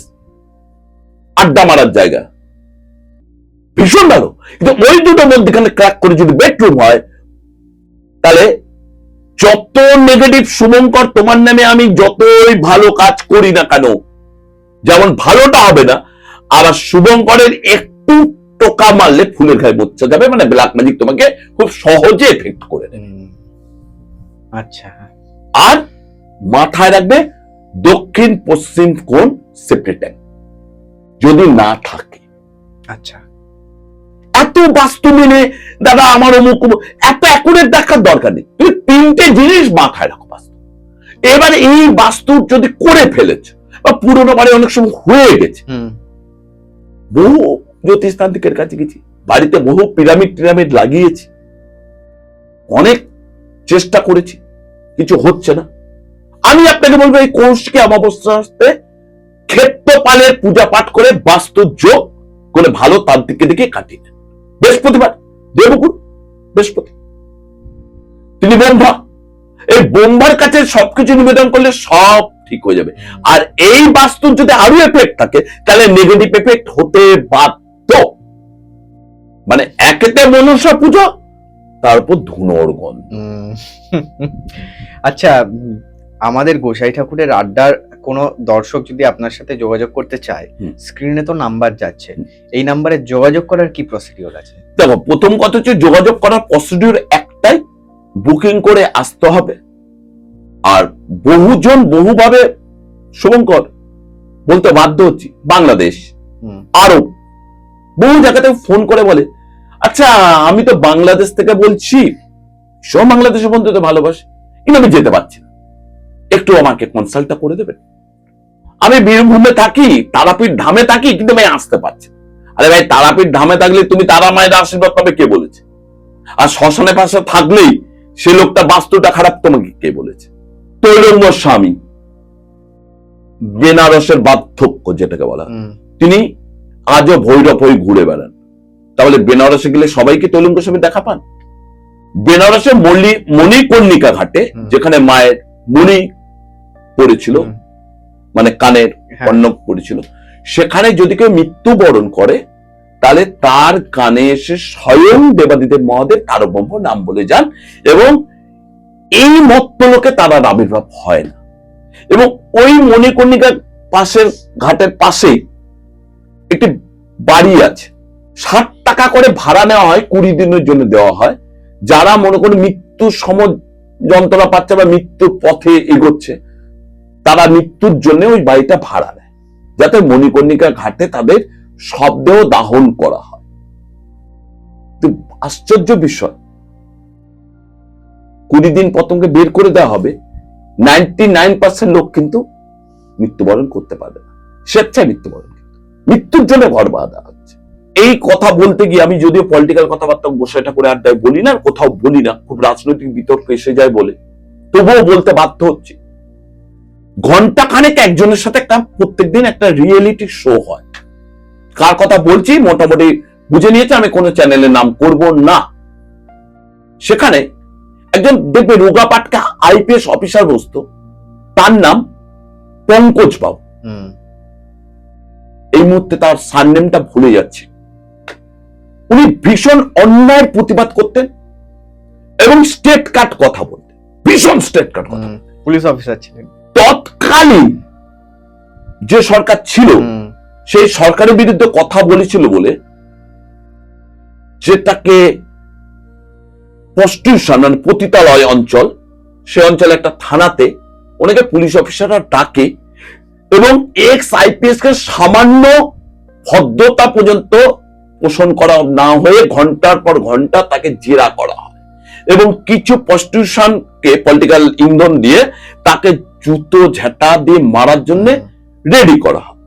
আড্ডা মারার জায়গা, ভীষণ ভালো। কিন্তু ওই দুটোর মধ্যেখানে ক্র্যাক করে যদি বেডরুম হয়, তাহলে যত নেগেটিভ শুভঙ্কর তোমার নামে আমি যতই ভালো কাজ করি না কেন, যেমন ভালোটা হবে না, আবার শুভঙ্করের একটু টোকা মারলে ফুলের গায়ে মোচা যাবে, মানে ব্ল্যাক ম্যাজিক তোমাকে খুব সহজে এফেক্ট করে দেবে। আচ্ছা, আর মাথায় রাখবে দক্ষিণ পশ্চিম কোণ সেপারেট যদি না থাকে। আচ্ছা, এত বাস্তু মেনে দাদা আমার অমুক এত অ্যাকুরেট দেখার দরকার নেই, তুমি তিনটে জিনিস মাথায় রাখো বাস্তু। এবার এই বাস্তু যদি করে ফেলেছে বা পুরোনো বাড়ি অনেক সময় হয়ে গেছে, বহু জ্যোতিষতান্ত্রিকের কাছে গেছি, বাড়িতে বহু পিরামিড লাগিয়েছি, অনেক চেষ্টা করেছি, কিছু হচ্ছে না। আমি আপনাকে বলবো এই কৌশিকী অমাবস্যাতে ক্ষেত্রপালের পূজা পাঠ করে বাস্তু যোগ করে ভালো তান্ত্রিককে দিকে কাটিয়ে দেন। বৃহস্পতিবার দেবগুরু বৃহস্পতি, তিনি ব্রহ্মা, এই ব্রহ্মার কাছে সবকিছু নিবেদন করলে সব ঠিক হয়ে যাবে। আর এই বাস্তুর যদি আরো এফেক্ট থাকে তাহলে নেগেটিভ এফেক্ট হতে বাধ্য। মানে একেতে মনসা পুজো, তারপর ধুনোর গন্ধ। আচ্ছা, আমাদের গোসাই ঠাকুরের আড্ডার কোনো দর্শক যদি আপনার সাথে যোগাযোগ করতে চায়, স্ক্রিনে তো নাম্বার যাচ্ছে, এই নাম্বারে যোগাযোগ করার কি প্রসিডিওর আছে? দেখো, প্রথম কথা হচ্ছে যোগাযোগ করার প্রসিডিওর একটাই, বুকিং করে আসতে হবে। আর বহুজন বহুভাবে শুভঙ্কর বলতে বাধ্য হচ্ছি, বাংলাদেশ, আরব, বহু জায়গাতে ফোন করে বলে আচ্ছা আমি তো বাংলাদেশ থেকে বলছি, সব বাংলাদেশের বন্ধু তো ভালোবাসে, কিন্তু আমি যেতে পারছি না, একটু আমাকে কনসাল্টটা করে দেবেন। আমি বীরভূমে থাকি, তারাপীঠ ধামে থাকি, কিন্তু আমি আসতে পারছি। আরে ভাই, তারাপীঠ ধামে থাকলে তুমি তারা মায়ের আশীর্বাদ পাবে কে বলেছে? আর শ্মশানে পাশে থাকলেই সে লোকটা বাস্তুটা খারাপ তোমাকে কে বলেছে? তৈলঙ্গ স্বামী, বেনারসের বার্ধক্য যেটাকে বলা, তিনি আজও ভৈরব হয়ে ঘুরে বেড়ান। তাহলে বেনারসে গেলে সবাইকে তৈলঙ্গ স্বামী দেখা পান? বেনারসে মণিকর্ণিকা ঘাটে, যেখানে মায়ের মণি পড়েছিল, মানে কানের কর্ণক পড়েছিল, সেখানে যদি কেউ মৃত্যুবরণ করে তাহলে তার কানে এসে স্বয়ং দেবাদিদেব মহাদেব তারব্রহ্ম নাম বলে যান, এবং এই মত্তলোকে তার আবির্ভাব হয় না। এবং ওই মণিকর্ণিকা পাশের ঘাটের পাশেই একটি বাড়ি আছে, 60 টাকা করে ভাড়া নেওয়া হয়, 20 দিনের জন্য দেওয়া হয়। যারা মনে করে মৃত্যুর যন্ত্রণা পাচ্ছে বা মৃত্যুর পথে এগোচ্ছে, তারা মৃত্যুর জন্য ওই বাড়িটা ভাড়া নেয়, যাতে মণিকর্ণিকা ঘাটে তাদের শবদেহ দাহন করা হয়। আশ্চর্য বিষয়, 20 দিন পতঙ্গে বের করে দেওয়া হবে, 99% লোক কিন্তু মৃত্যুবরণ করতে পারবে না, স্বেচ্ছায় মৃত্যুবরণ, মৃত্যুর জন্য ঘর বাঁধা হচ্ছে। এই কথা বলতে গিয়ে আমি যদিও পলিটিক্যাল কথাবার্তা গোসাইটা করে আড্ডায় বলি না, কোথাও বলি না, খুব রাজনৈতিক বিতর্ক এসে যায় বলে, তবুও বলতে বাধ্য হচ্ছে। ঘন্টা খানেক একজনের সাথে একটা প্রত্যেকদিন একটা রিয়েলিটি শো হয়, কার কথা বলছি মোটামুটি বুঝে নিয়েছে, আমি কোনো চ্যানেলের নাম করব না। সেখানে একজন দেখবে রোগা পাটকা আইপিএস অফিসার বসত, তার নাম পঙ্কজ বাবু। এই মুহূর্তে তার সারনেমটা ভুলে যাচ্ছে। উনি ভীষণ অন্যায়ের প্রতিবাদ করতেন এবং স্টেট কাট কথা বলতেন, ভীষণ স্টেট কাট কথা, পুলিশ অফিসার ছিলেন। তৎকালীন যে সরকার ছিল সেই সরকারের বিরুদ্ধে কথা বলেছিল বলে যে তাকে প্রস্টিটিউশন মানে পতিতালয় অঞ্চল, সে অঞ্চলে একটা থানাতে অনেকে পুলিশ অফিসাররা ডাকে এবং এক্স আইপিএস কে সামান্য ভদ্রতা পর্যন্ত পোষণ করা না হয়ে ঘন্টার পর ঘন্টা তাকে জেরা করা হয় এবং কিছু প্রস্টিটিউশনকে পলিটিক্যাল ইন্ধন দিয়ে তাকে জুতো ঝাঁটা দিয়ে মারার জন্য রেডি করা হয়।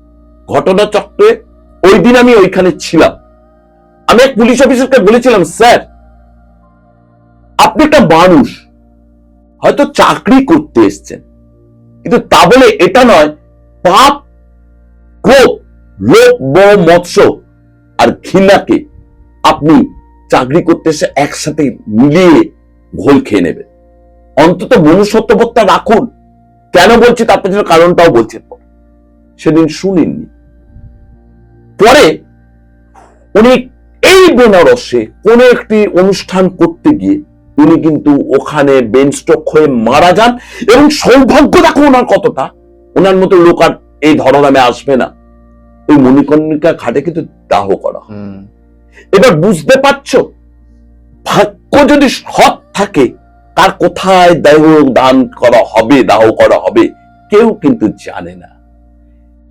ঘটনাচক্রে ওই দিন আমি ওইখানে ছিলাম। আমি এক পুলিশ অফিসারকে বলেছিলাম, স্যার আপনি একটা মানুষ, হয়তো চাকরি করতে এসছেন, কিন্তু তা বলে এটা নয় পাপ, ক্রোধ, লোভ, মোহ, মৎস্য আর ঘৃণাকে আপনি চাকরি করতে এসে একসাথে মিলিয়ে ঘোল খেয়ে নেবেন। অন্তত মনুষ্যত্ববোধটা রাখুন। কেন বলছি তার পেছনে কারণটাও বলছি। সেদিন শুনেননি। পরে উনি এই বেনারসে কোন একটি অনুষ্ঠান করতে গিয়ে উনি কিন্তু ওখানে ব্রেন স্ট্রোক হয়ে মারা যান এবং সৌভাগ্য দেখো ওনার কতটা, ওনার মতো লোক আর এই ধরনামে আসবে না। ওই মণিকর্ণিকা ঘাটে কিন্তু দাহ করা। এবার বুঝতে পারছো, ভাগ্য যদি সৎ থাকে তার কোথায় দেহ দান করা হবে, দাহ করা হবে কেউ কিন্তু জানে না।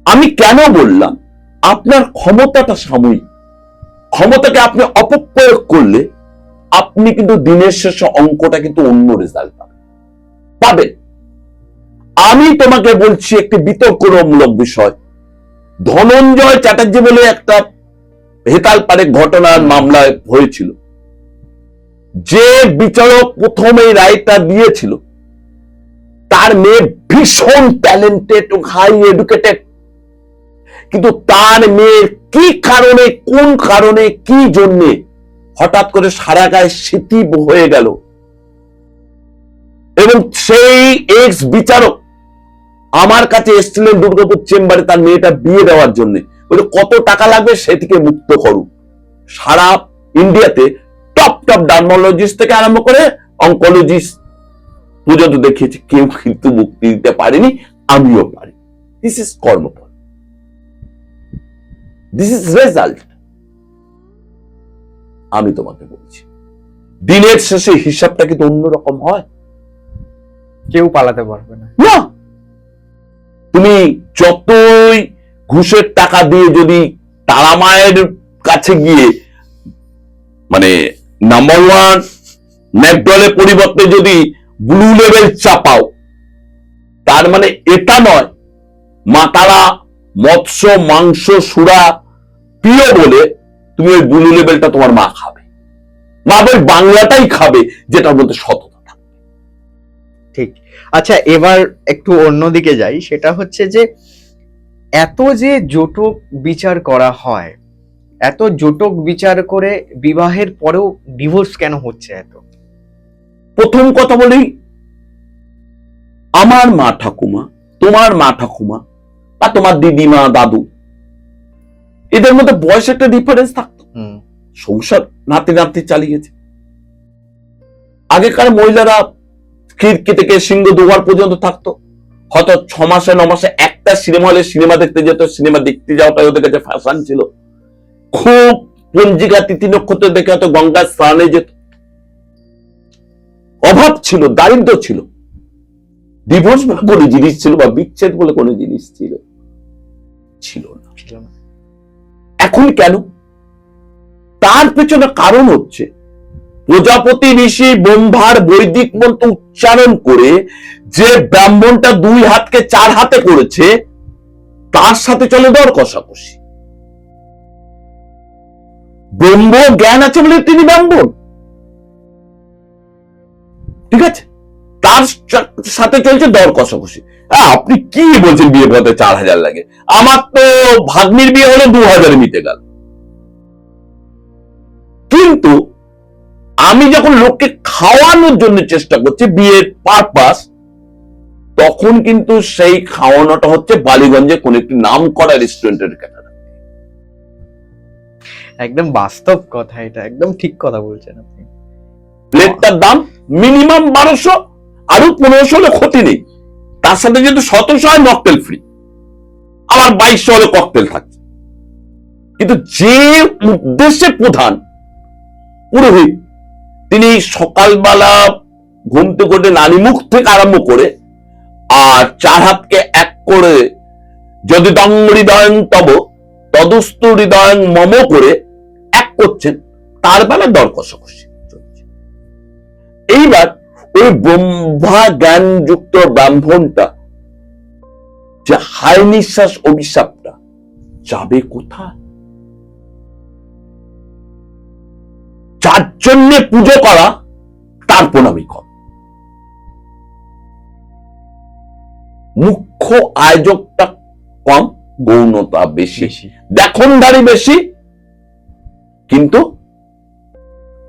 আমি কেন বললাম, আপনার ক্ষমতাটা সাময়িক, ক্ষমতাকে আপনি অপপ্রয়োগ করলে আপনি কিন্তু দিনের শেষে অঙ্কটা কিন্তু অন্য রেজাল্ট পাবেন। আমি তোমাকে বলছি একটি বিতর্কমূলক বিষয়। ধনঞ্জয় চ্যাটার্জি বলে একটা হেতালপাড়ে ঘটনার মামলায় হয়েছিল, যে বিচারক প্রথম এই রায়টা দিয়েছিল তার মেয়ে ভীষণ ট্যালেন্টেড ও হাই এডুকেটেড, কিন্তু তার মেয়ের কি কারণে, কোন কারণে, কি জন্যে হঠাৎ করে সারা গায়ে স্মৃতি হয়ে গেল এবং সেই এক্স বিচারক আমার কাছে এসেছিলেন দুর্গাপুর চেম্বারে তার মেয়েটা বিয়ে দেওয়ার জন্য। কত টাকা লাগবে সেটিকে মুক্ত করুন। সারা ইন্ডিয়াতে টপ টপ ডার্মোলজিস্ট থেকে আরম্ভ করে অঙ্কোলজিস্ট পর্যন্ত দেখিয়েছে, কেউ কিন্তু মুক্তি দিতে পারেনি, আমিও পারি। দিস ইজ কর্মফল, দিস ইজ রেজাল্ট। আমি তোমাকে বলছি, দিনের শেষে হিসাবটা কিন্তু অন্যরকম হয়। কেউ পালাতে পারবে না। তুমি যতই ঘুষের টাকা দিয়ে যদি তারা মায়ের কাছে গিয়ে মানে নাম্বার ওয়ান ম্যাকডলের পরিবর্তে যদি ব্লু লেভেল চাপাও, তার মানে এটা নয় মা তারা মৎস্য, মাংস, সুরা প্রিয় বলে তুমি ওই ব্লু লেভেলটা তোমার মা খাবে। মা ওই বাংলাটাই খাবে যেটার মধ্যে সততা থাকবে। ঠিক। আচ্ছা, এবার একটু অন্যদিকে যাই। সেটা হচ্ছে যে এত যে জটক বিচার করা হয়, এত জটক বিচার করে বিবাহের পরেও ডিভোর্স কেন হচ্ছে এত? প্রথম কথা বলি, আমার মা ঠাকুমা, তোমার মা ঠাকুমা বা তোমার দিদিমা, দাদু, এদের মধ্যে বয়স একটা ডিফারেন্স থাকতো, সংসার নাতি নাতি চালিয়েছে। আগেকার মহিলারা খিড়কি থেকে সিংহ দুয়ার পর্যন্ত থাকতো, হয়তো 6 মাসে 9 মাসে একটা সিনেমা হলে সিনেমা দেখতে যেত, সিনেমা দেখতে যাওয়াটাই ওদের কাছে ফ্যাশন ছিল। খুব পঞ্জিকা তিথি নক্ষত্র দেখে হয়তো গঙ্গার স্নানে যেত। অভাব ছিল, দারিদ্র ছিল। ডিভোর্স বলে কোনো জিনিস ছিল বা বিচ্ছেদ বলে কোনো জিনিস ছিল না। এখন কেন? তার পেছনে কারণ হচ্ছে প্রজাপতি ঋষি ব্রহ্মার বৈদিক মন্ত্র উচ্চারণ করে যে ব্রাহ্মণটা 2 হাতকে 4 হাতে করেছে, তার সাথে চলে দর কষাকষি। ব্রহ্ম জ্ঞান আছে বলে তিনি ব্রাহ্মণ, ঠিক আছে, তার সাথে চলছে দর কষাকষি। আপনি কি বলছেন বিয়ে করতে 4000 লাগে? আমার তো ভাগ্নির বিয়ে হলে 2000 মিটে গেল। কিন্তু আমি যখন লোককে খাওয়ানোর জন্য চেষ্টা করছি বিয়ের পারপাস, তখন কিন্তু সেই খাওয়ানোটা হচ্ছে বালিগঞ্জে কোন একটি নাম করা রেস্টুরেন্টের ক্যাটারার। একদম বাস্তব কথা, এটা একদম ঠিক কথা বলছেন আপনি। প্লেটটার দাম মিনিমাম 1200, আরো 1500 হলে ক্ষতি নেই। তার সাথে যদি 1700 হয় মকটেল ফ্রি, আমার 2200 হলে ককটেল থাকছে। কিন্তু যে উদ্দেশ্যে প্রধান পুরোহিত তিনি সকালবেলা ঘুম থেকে উঠে নানি মুখ থেকে আরম্ভ করে আর চার হাতকে এক করে যদি দং হৃদয়ং তব তদস্তু হৃদয়ং মম করে এক করছেন, তার বেলা দর কষাকষি চলছে। এইবার ওই ব্রহ্মা জ্ঞান যুক্ত ব্রাহ্মণটা যে হাই নিঃশ্বাস অভিশাপটা যাবে কোথায়? যার জন্য পুজো করা তার প্রণামী কম, মুখ্য আয়োজকটা কম, গৌণতা বেশি, দেখনদারি বেশি। কিন্তু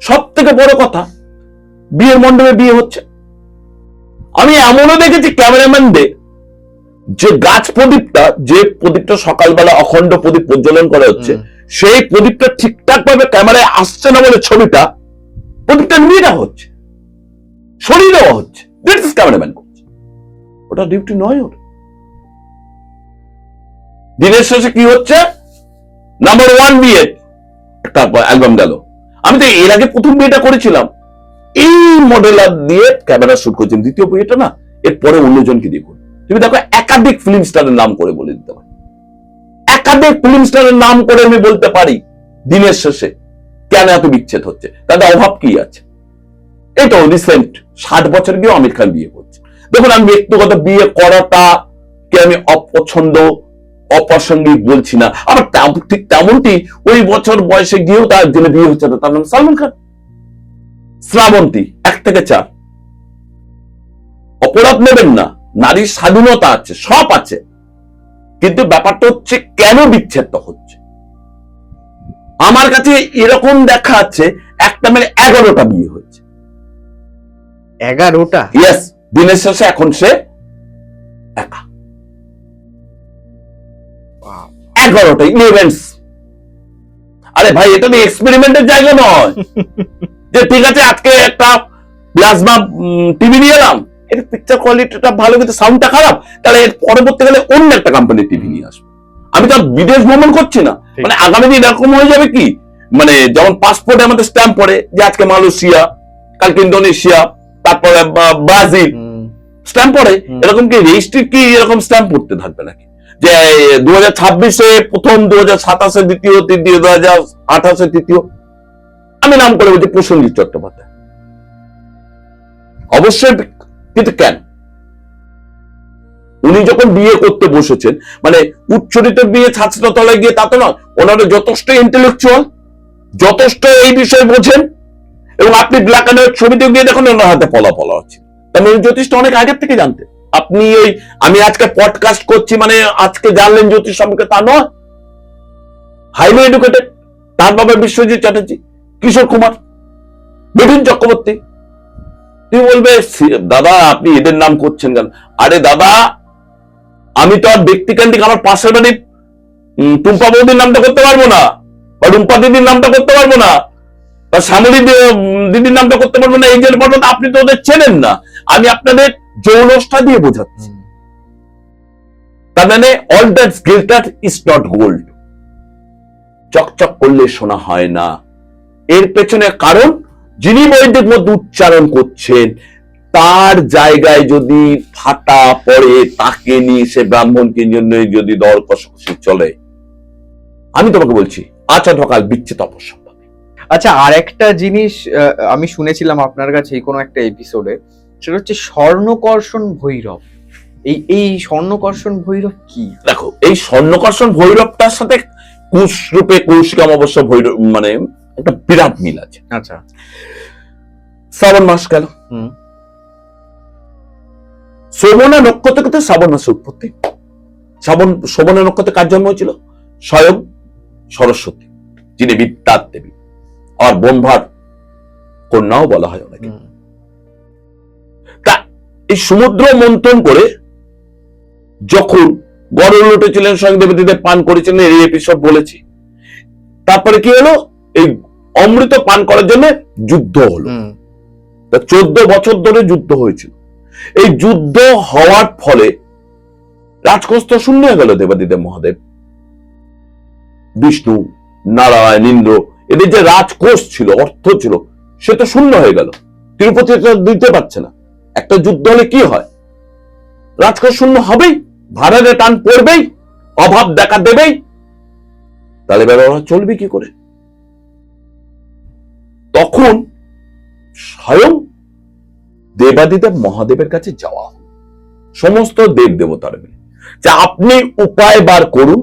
সব থেকে বড় কথা, বিয়ের মণ্ডপে বিয়ে হচ্ছে। আমি এমনও দেখেছি ক্যামেরাম্যানদের যে গাছ প্রদীপটা, যে প্রদীপটা সকালবেলা অখণ্ড প্রদীপ প্রজ্বলন করা হচ্ছে, সেই প্রদীপটা ঠিকঠাক ভাবে ক্যামেরায় আসছে না বলে ছবিটা প্রদীপটা নিয়ে দেওয়া হচ্ছে, সরিয়ে দেওয়া হচ্ছে। ক্যামেরাম্যান করছে, ওটা ডিউটি নয় ওর। দিনের শেষে কি হচ্ছে? নাম্বার 1 বিয়ে একটা অ্যালবাম গেল। আমি তো এর আগে প্রথম বিয়েটা করেছিলাম, এই মডেলার দিয়ে ক্যামেরা শুট করছেন। দ্বিতীয় বিয়েটা না, এরপরে অন্যজনকে দিয়ে করুন। তুমি দেখো একাধিক ফিল্ম স্টারের নাম করে বলে দিতে পারি, একাধিক ফিল্ম স্টারের নাম করে আমি বলতে পারি দিনের শেষে কেন এত বিচ্ছেদ হচ্ছে, তাদের অভাব কি আছে? এটা রিসেন্ট 60 বছর গিয়ে আমির খান বিয়ে করছে। দেখুন, আমি ব্যক্তিগত বিয়ে করাটা কে আমি অপছন্দ অপ্রাসঙ্গিক বলছি না, আবার ঠিক তেমনটি ওই বছর বয়সে গিয়েও তার জন্য বিয়ে হচ্ছে না, তার নাম সালমান খান। শ্রাবন্তী 1 থেকে 4। অপরাধ নেবেন না, নারীর স্বাধীনতা আছে, সব আছে, কিন্তু ব্যাপারটা হচ্ছে কেন বিচ্ছেদ হচ্ছে। আমার কাছে এরকম দেখা যাচ্ছে একটা মেয়ে 11টা বিয়ে হয়েছে। 11টা? ইয়েস, দিনের শেষে এখন সে একা। 11টা ইভেন্টস। আরে ভাই, এটা তো এক্সপেরিমেন্টের জায়গা নয় যে ঠিক আছে আজকে একটা প্লাজমা টিভি নিয়ে এলাম, এর পিকচার কোয়ালিটিটা ভালো কিন্তু সাউন্ডটা খারাপ, তাহলে এর পরবর্তীকালে অন্য একটা কোম্পানির টিভি নিয়ে আসবো। আমি তো বিদেশ ভ্রমণ করছি না, মানে আগামী দিন এরকম হয়ে যাবে কি, মানে যেমন পাসপোর্টে আমাদের স্ট্যাম্প পড়ে যে আজকে মালয়েশিয়া, কালকে ইন্দোনেশিয়া, তারপরে ব্রাজিল স্ট্যাম্প পড়ে, এরকম কি রেজিস্ট্রি কি এরকম স্ট্যাম্প পড়তে থাকবে নাকি? যে 2026-এ প্রথম, 2027-এ দ্বিতীয়, 2028-এ তৃতীয়। আমি নাম করে বলছি প্রসেনজিৎ চট্টোপাধ্যায়, অবশ্যই। কিন্তু কেন? উনি যখন বিয়ে করতে বসেছেন, মানে উচ্চরিত বিয়ে ছাত্র তলায় গিয়ে তা তো নয়, ওনারা যথেষ্ট ইন্টেলেকচুয়াল, যথেষ্ট এই বিষয়ে বোঝেন, এবং আপনি ব্ল্যাক অ্যান্ড হোয়াইট ছবিতে গিয়ে দেখুন ওনার হাতে পলা আছে, তার মানে জ্যোতিষ অনেক আগের থেকে জানতেন। আপনি ওই আমি আজকে পডকাস্ট করছি মানে আজকে জানলেন জ্যোতিষ সম্পর্কে, তা নয়। Highly educated. তার বাবা বিশ্বজিৎ চ্যাটার্জি, কিশোর কুমার, বিপিন চক্রবর্তী। তুমি বলবে দাদা আপনি এদের নাম করছেন কেন? আরে দাদা, আমি তো আর ব্যক্তিকেন্দ্রিক আমার পাশের বাড়ি টুম্পা বৌদির নামটা করতে পারবো না, বা রুম্পা দিদির নামটা করতে পারবো না, বা শ্যামলী দিদির নামটা করতে পারবো না। এই যে আপনি তো ওদের চেনেন না, আমি আপনাদের যৌনষ্ঠা দিয়ে বোঝাচ্ছি। তার মানে all that glitter is not gold. চকচক করলে শোনা হয় না। এর পেছনে কারণ যিনি বৈদিক মধ্যে উচ্চারণ করছেন তার জায়গায় যদি ফাটা পড়ে, তাকে নিয়ে সে ব্রাহ্মণকে জন্য যদি দর কষাকষি চলে, আমি তোমাকে বলছি আচা ঢকাল বিচ্ছেদ অপসম্ভব। আচ্ছা, আর একটা জিনিস আমি শুনেছিলাম আপনার কাছে কোনো একটা এপিসোডে, সেটা হচ্ছে স্বর্ণকর্ষণ ভৈরব। এই স্বর্ণকর্ষণ ভৈরব কি? দেখো, এই স্বর্ণকর্ষণ ভৈরবটার সাথে কুশ রূপে কৌশিক অমাবস্যা ভৈরব মানে একটা বিরাট মিল আছে। আচ্ছা, শ্রাবণ মাস গেল, শ্রবণা নক্ষত্র থেকে শ্রাবণ মাসের উৎপত্তি। শ্রবণা নক্ষত্রে কার জন্ম হয়েছিল? স্বয়ং সরস্বতী, যিনি বিদ্যার দেবী, আর ব্রহ্মার কন্যাও বলা হয় অনেকে। তা এই সমুদ্র মন্থন করে যখন গড়ে উঠেছিলেন, স্বয়ং দেবীদের পান করেছিলেন, এই এপিসোড বলেছি। তারপরে কি হলো? এই অমৃত পান করার জন্য যুদ্ধ হলো। 14 বছর ধরে যুদ্ধ হয়েছিল। এই যুদ্ধ হওয়ার ফলে রাজকোষ তো শূন্য হয়ে গেল। দেবাদিদেব মহাদেব, বিষ্ণু, নারায়ণ, ইন্দ্র, এদের যে রাজকোষ ছিল, অর্থ ছিল, সে তো শূন্য হয়ে গেল, তিরুপতি দিতে পারছে না। একটা যুদ্ধ হলে কি হয়, রাজকোষ শূন্য হবেই, ভাড়ারে টান পড়বেই, অভাব দেখা দেবেই, তাহলে ব্যবহার চলবে কি করে? তখন স্বয়ং দেবাদিদেব মহাদেবের কাছে যাওয়া হল, সমস্ত দেব দেবতার মিলে, যে আপনি উপায় বার করুন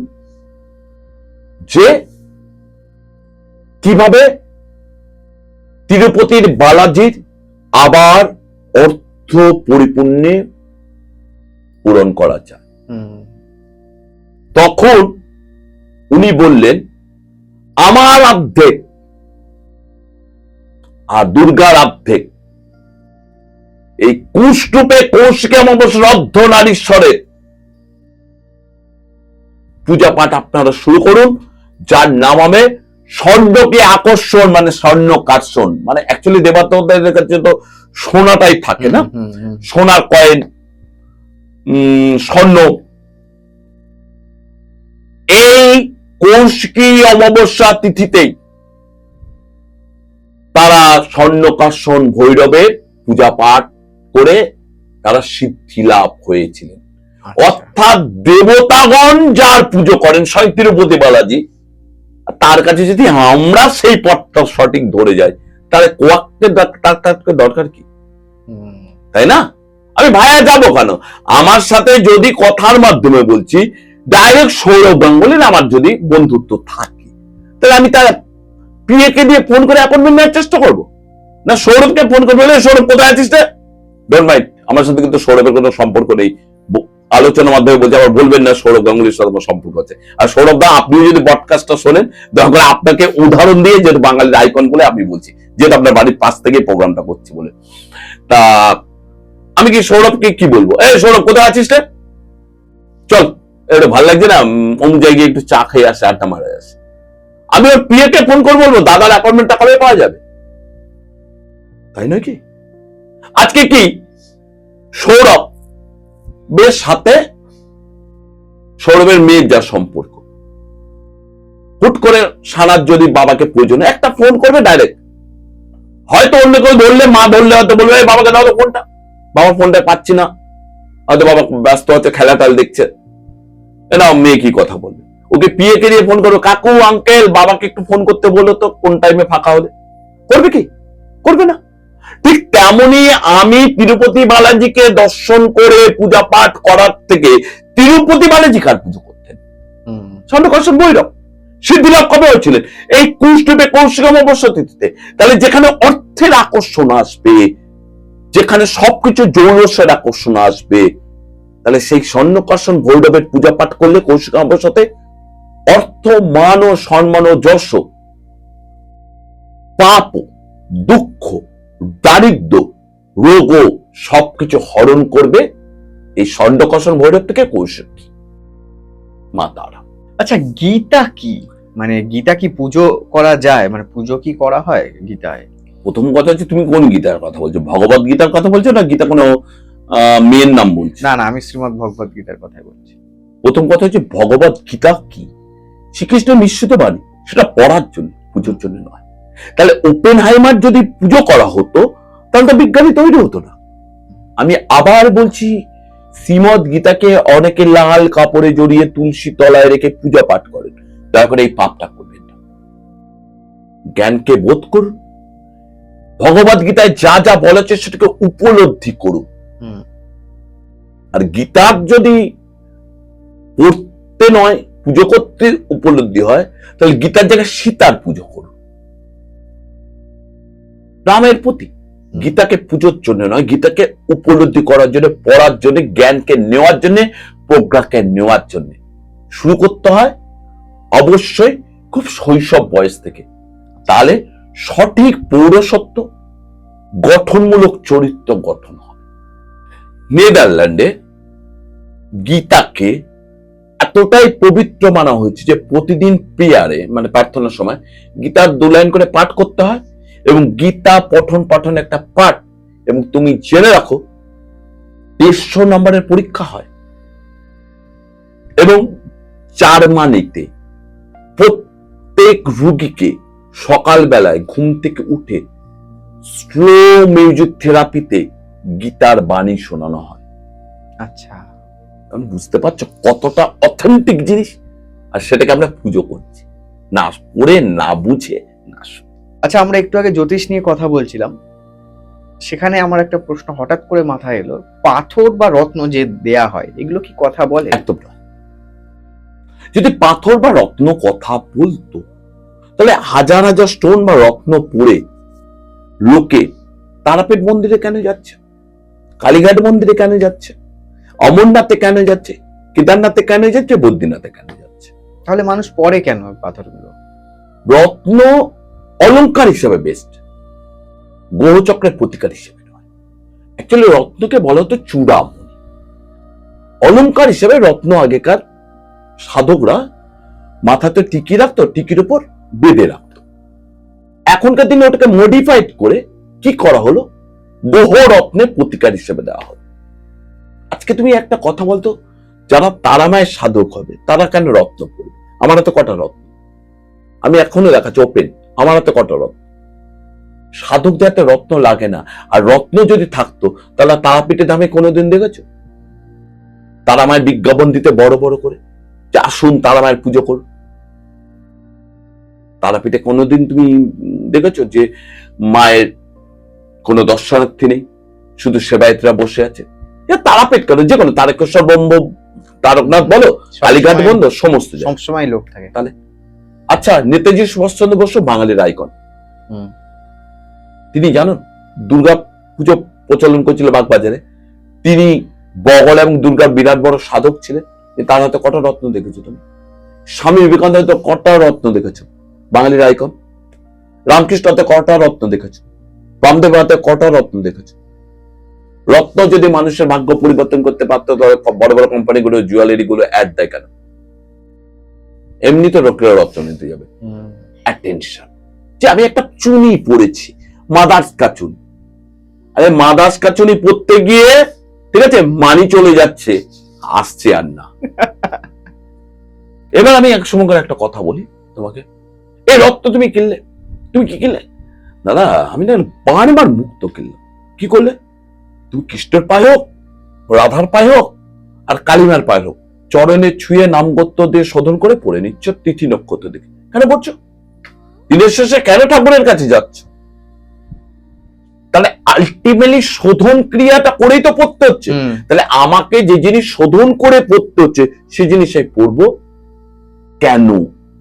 যে কিভাবে তিরুপতির বালাজির আবার অর্থ পরিপূর্ণে পূরণ করা যায়। তখন উনি বললেন, আমার অর্ধেক আর দুর্গার অর্ধেক, এই কুষ্ঠূপে কৌশিকে অমাবস্যার অর্ধ নারীশ্বরের পূজা পাঠ আপনারা শুরু করুন, যার নাম হবে স্বর্ণকে আকর্ষণ, মানে স্বর্ণ কার্ষণ, মানে অ্যাকচুয়ালি দেবতাদের কাছে তো সোনাটাই থাকে না, সোনার কয়েন, স্বর্ণ। এই কৌশিকী অমাবস্যা তিথিতেই তারা স্বর্ণকার্ষণ ভৈরবের পূজা পাঠ করে তারা সিদ্ধি লাভ হয়েছিলেন। অর্থাৎ দেবতাগণ যার পুজো করেন স্বয়ং তিরুপতি বালাজি, তার কাছে যদি আমরা সেই পথটা সঠিক ধরে যাই, তাহলে কোয়াক্টের দরকার কি, তাই না? আমি ভাইয়া যাবো কেন? আমার সাথে যদি কথার মাধ্যমে বলছি, ডাইরেক্ট সৌরভ গাঙ্গুলির আমার যদি বন্ধুত্ব থাকে, তাহলে আমি তার পিএকে দিয়ে ফোন করে অ্যাপয়েন্টমেন্ট নেওয়ার চেষ্টা করবো না সৌরভকে ফোন করবো, সৌরভ কোথায় আছিস রে? ডোন্ট মাইন্ড, আমার সাথে কিন্তু সৌরভের কোনো সম্পর্ক নেই, আলোচনার মাধ্যমে বলছে, আবার বলবেন না সৌরভ গাঙ্গুলির সাথে আমার সম্পর্ক আছে। আর সৌরভ দা, আপনি যদি পডকাস্টটা শোনেন, দয়া করে আপনাকে উদাহরণ দিয়ে, যেহেতু বাঙালির আইকন বলে আমি বলছি, যেহেতু আপনার বাড়ির পাশ থেকে প্রোগ্রামটা করছি বলে, তা আমি কি সৌরভকে কি বলবো, এই সৌরভ কোথায় আছিস রে, চল, একটু ভালো লাগছে না, অমুক জায়গায় একটু চা খেয়ে আসে, আড্ডা মারা আসে। আমি ওর পিএকে ফোন করবো, বলবো দাদার অ্যাপয়েন্টমেন্টটা কবে পাওয়া যাবে, তাই নয় কি? আজকে কি সৌরভ বেশ সাথে সৌরভের মেয়ের যা সম্পর্ক, হুট করে সানার যদি বাবাকে প্রয়োজন, একটা ফোন করবে ডাইরেক্ট, হয়তো অন্য কেউ ধরলে, মা ধরলে হয়তো বলবে বাবাকে দাও ফোনটা, বাবা ফোনটা পাচ্ছি না, হয়তো বাবা ব্যস্ত হচ্ছে, খেলাটাল দেখছে, না মেয়ে কি কথা বলবে, ওকে পিএ কে দিয়ে ফোন করো, কাকু আঙ্কেল বাবাকে একটু ফোন করতে বলো তো, কোন টাইমে ফাঁকা হলে, করবে কি? করবে না। ঠিক তেমনি আমি তিরুপতি বালাজিকে দর্শন করে পূজা পাঠ করার থেকে তিরুপতি বালাজি কার পুজো করতেন? স্বর্ণকার্ষণ ভৈরব সিদ্ধি লাভ কবে হয়েছিলেন? এই কুষ্ঠূপে কৌশিক অমাবস্যা তিথিতে। তাহলে যেখানে অর্থের আকর্ষণ আসবে, যেখানে সবকিছু জৌলসের আকর্ষণ আসবে, তাহলে সেই স্বর্ণকার্ষণ ভৈরবের পূজা পাঠ করলে কৌশিক অমাবস্যাতে অর্থ, মান ও সম্মান ও যশ, পাপ, দুঃখ, দারিদ্র, রোগ সবকিছু হরণ করবে এই স্বর্ণকার্ষণ ভৈরব থেকে কৌশিক মা তারা। আচ্ছা, গীতা কি, মানে গীতা কি পুজো করা যায়, মানে পুজো কি করা হয় গীতায়? প্রথম কথা হচ্ছে, তুমি কোন গীতার কথা বলছো? ভগবত গীতার কথা বলছো না গীতা কোনো মেয়ের নাম বলছো? না না, আমি শ্রীমদ ভগবত গীতার কথাই বলছি। প্রথম কথা হচ্ছে, ভগবত গীতা কি? শ্রীকৃষ্ণ নিশ্চিত বাণী, সেটা পড়ার জন্য, পুজোর জন্য নয়। তাহলে ওপেন হাইমার যদি পুজো করা হতো, তাহলে তো বিজ্ঞানী তৈরি হতো না। আমি আবার বলছি, শ্রীমদ গীতাকে অনেকে লাল কাপড়ে জড়িয়ে তুলসী তলায় রেখে পূজা পাঠ করেন, দয়া করে এই পাপটা করবেন না। জ্ঞানকে বোধ করুন, ভগবত গীতায় যা যা বলেছে সেটাকে উপলব্ধি করুন। আর গীতার যদি পড়তে নয়, পুজো করতে উপলব্ধি হয়, তাহলে গীতার জায়গায় সীতার পুজো করুন, রামের প্রতি। গীতাকে পুজোর জন্য নয়, গীতাকে উপলব্ধি করার জন্য, পড়ার জন্য, জ্ঞানকে নেওয়ার জন্য, প্রজ্ঞাকে নেওয়ার জন্য শুরু করতে হয় অবশ্যই খুব শৈশব বয়স থেকে। তাহলে সঠিক পৌরসত্ব, গঠনমূলক চরিত্র গঠন হবে। নেদারল্যান্ডে গীতাকে এতটাই পবিত্র মানা হয়েছে যে প্রতিদিন প্রেয়ারে, মানে প্রার্থনার সময় গীতার 2 লাইন করে পাঠ করতে হয়, এবং গীতা পঠন পাঠন একটা পাঠ। এবং তুমি জেনে রাখো, 150 নম্বরের পরীক্ষা হয়, এবং জার্মানিতে প্রত্যেক রোগীকে সকালবেলায় ঘুম থেকে উঠে স্লো মিউজিক থেরাপিতে গীতার বাণী শোনানো হয়। আচ্ছা, আমি বুঝতে পারছো কতটা অথেন্টিক জিনিস, আর সেটাকে আমরা পুজো করছি, না পড়ে না বুঝে না শুনে। আচ্ছা, আমরা একটু আগে জ্যোতিষ নিয়ে কথা বলছিলাম, সেখানে আমার একটা প্রশ্ন হঠাৎ করে মাথায় এলো, পাথর বা রত্ন যে দেয়া হয় এগুলো কি কথা বলে? একদম না। যদি পাথর বা রত্ন কথা বলতো তাহলে হাজার হাজার স্টোন বা রত্ন পড়ে লোকে তারাপীঠ মন্দিরে কেন যাচ্ছে, কালীঘাট মন্দিরে কেন যাচ্ছে, অমরনাথে কেন যাচ্ছে, কেদারনাথে কেন যাচ্ছে, বদ্রীনাথে কেন যাচ্ছে? তাহলে মানুষ পরে কেন পাথরগুলো? রত্ন অলংকার হিসেবে বেস্ট, গ্রহচক্রের প্রতিকার হিসেবে নয়। অ্যাকচুয়ালি রত্নকে বলা হতো চূড়ামণি। অলংকার হিসেবে রত্ন আগেকার সাধকরা মাথাতে টিকি রাখতো, টিকির উপর বেঁধে রাখতো। এখনকার দিনে ওটাকে মডিফাইড করে কি করা হলো, গ্রহ রত্নের প্রতিকার হিসেবে দেওয়া হলো। আজকে তুমি একটা কথা বলতো, যারা তারামায়ের সাধক হবে তারা কেন রত্ন পড়বে? আমার হাতে কটা রত্ন, আমি এখনো দেখাচ্ছি ওপেন, আমার হাতে কটা রত্ন। সাধকদের একটা রত্ন লাগে না, আর রত্ন যদি থাকতো তাহলে তারাপীঠে দামে কোনোদিন দেখেছো তারামায়ের বিজ্ঞাপন দিতে বড় বড় করে যে আসুন তারামায়ের পুজো করুন? তারাপীঠে কোনোদিন তুমি দেখেছো যে মায়ের কোনো দর্শনার্থী নেই, শুধু সেবায়েতরা বসে আছে? তারাপীঠ কেন, যে কোনো তারকেশ্বর বন্ধ, তারকনাথ বলো, কালীঘাট বন্ধ, সমস্ত সবসময় লোক থাকে। তাহলে আচ্ছা, নেতাজি সুভাষচন্দ্র বসু বাঙালির আইকন, তিনি জানুন দুর্গা পুজো প্রচলন করেছিল বাগবাজারে, তিনি বগল এবং দুর্গার বিরাট বড় সাধক ছিলেন। তার হাতে কটা রত্ন দেখেছো তুমি? স্বামী বিবেকানন্দ হাতে কটা রত্ন দেখেছো, বাঙালির আইকন? রামকৃষ্ণ হাতে কটা রত্ন দেখেছো, বামদেব হাতে কটা রত্ন দেখেছো? রত্ন যদি মানুষের ভাগ্য পরিবর্তন করতে পারতো তাহলে বড় বড় কোম্পানিগুলো জুয়েলারি গুলো অ্যাড দেয় কেন? এমনি তো লোকেরা রত্ন নিতে যাবে। অ্যাটেনশন, যে আমি একটা চুনি পড়েছি, মাদার্সকা চুনি, আরে মাদার্সকা চুনি পড়তে গিয়ে ঠিক আছে মানি চলে যাচ্ছে, আসছে আর না। এবার আমি এক সময় একটা কথা বলি তোমাকে, এই রত্ন তুমি কিনলে, তুমি কি কিনলে? দাদা আমি না বারবার মুক্ত কিনলাম। কি করলে? তুমি কৃষ্ণের পায়ে হোক, রাধার পায়ে হোক, আর কালিমার পায়ে হোক, চরণে ছুঁয়ে নামগোত্র দিয়ে শোধন করে পড়ে নিচ্ছ তিথি নক্ষত্র দেখে। কেন পড়ছো? দিনের শেষে কেন ঠাকুরের কাছে যাচ্ছ? তাহলে আলটিমেটলি শোধন ক্রিয়াটা করেই তো পড়তে হচ্ছে। তাহলে আমাকে যে জিনিস শোধন করে পড়তে হচ্ছে সেই জিনিস আমি পড়বো কেন?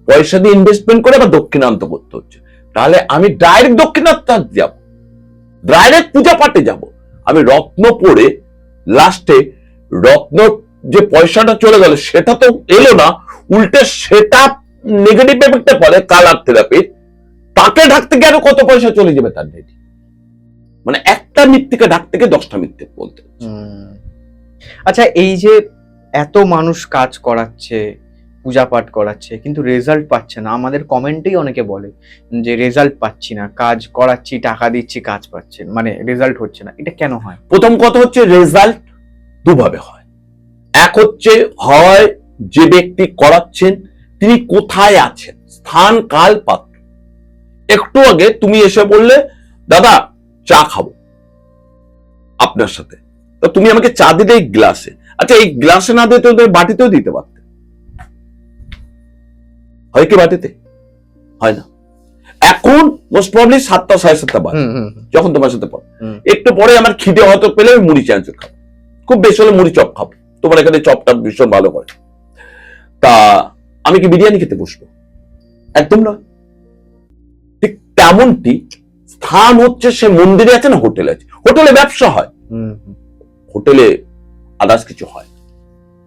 পয়সা দিয়ে ইনভেস্টমেন্ট করে বা দক্ষিণান্ত করতে হচ্ছে। তাহলে আমি ডাইরেক্ট দক্ষিণান্ত যাব, ডাইরেক্ট পূজা পাঠে যাব। আমি রত্ন পড়ে লাস্টে রত্ন যে পয়সাটা চলে গেল সেটা তো এলো না, উল্টে সেটা নেগেটিভ এফেক্টে পড়ে কালার থেরাপির, তাকে ঢাকতে গিয়ে আরো কত পয়সা চলে যাবে তার নেই। মানে একটা মিথ্যেকে ঢাকতে গিয়ে 10টা মিথ্যে বলতে। আচ্ছা, এই যে এত মানুষ কাজ করাচ্ছে, পূজা পাঠ করাচ্ছে, কিন্তু রেজাল্ট পাচ্ছে না, আমাদের কমেন্টেই অনেকে বলে যে রেজাল্ট পাচ্ছি না, কাজ করাচ্ছি, টাকা দিচ্ছি, কাজ পাচ্ছে মানে রেজাল্ট হচ্ছে না, এটা কেন হয়? প্রথম কথা হচ্ছে রেজাল্ট দুভাবে হয়। এক হচ্ছে হয় যে ব্যক্তি করাচ্ছেন তিনি কোথায় আছেন, স্থান কাল পাত্র। একটু আগে তুমি এসে বললে দাদা চা খাবো আপনার সাথে, তো তুমি আমাকে চা দিতে এই গ্লাসে, আচ্ছা এই গ্লাসে না দিতে তুমি বাটিতেও দিতে পারতে, হয় কি বাটিতে? হয় না। এখন মোস্ট প্রবলি 7টা 7:30 বাজে যখন তোমার সাথে পড়, একটু পরে আমার খিদে হয়তো পেলে মুড়ি চানাচুর খাবো, খুব বেশি হলে মুড়ি চপ খাবো, তোমার এখানে চপটা ভীষণ ভালো করে, তা আমি কি বিরিয়ানি খেতে বসবো? একদম নয়। ঠিক তেমনটি স্থান হচ্ছে সে মন্দিরে আছে না হোটেলে আছে। হোটেলে ব্যবসা হয়, হোটেলে আদার্স কিছু হয়।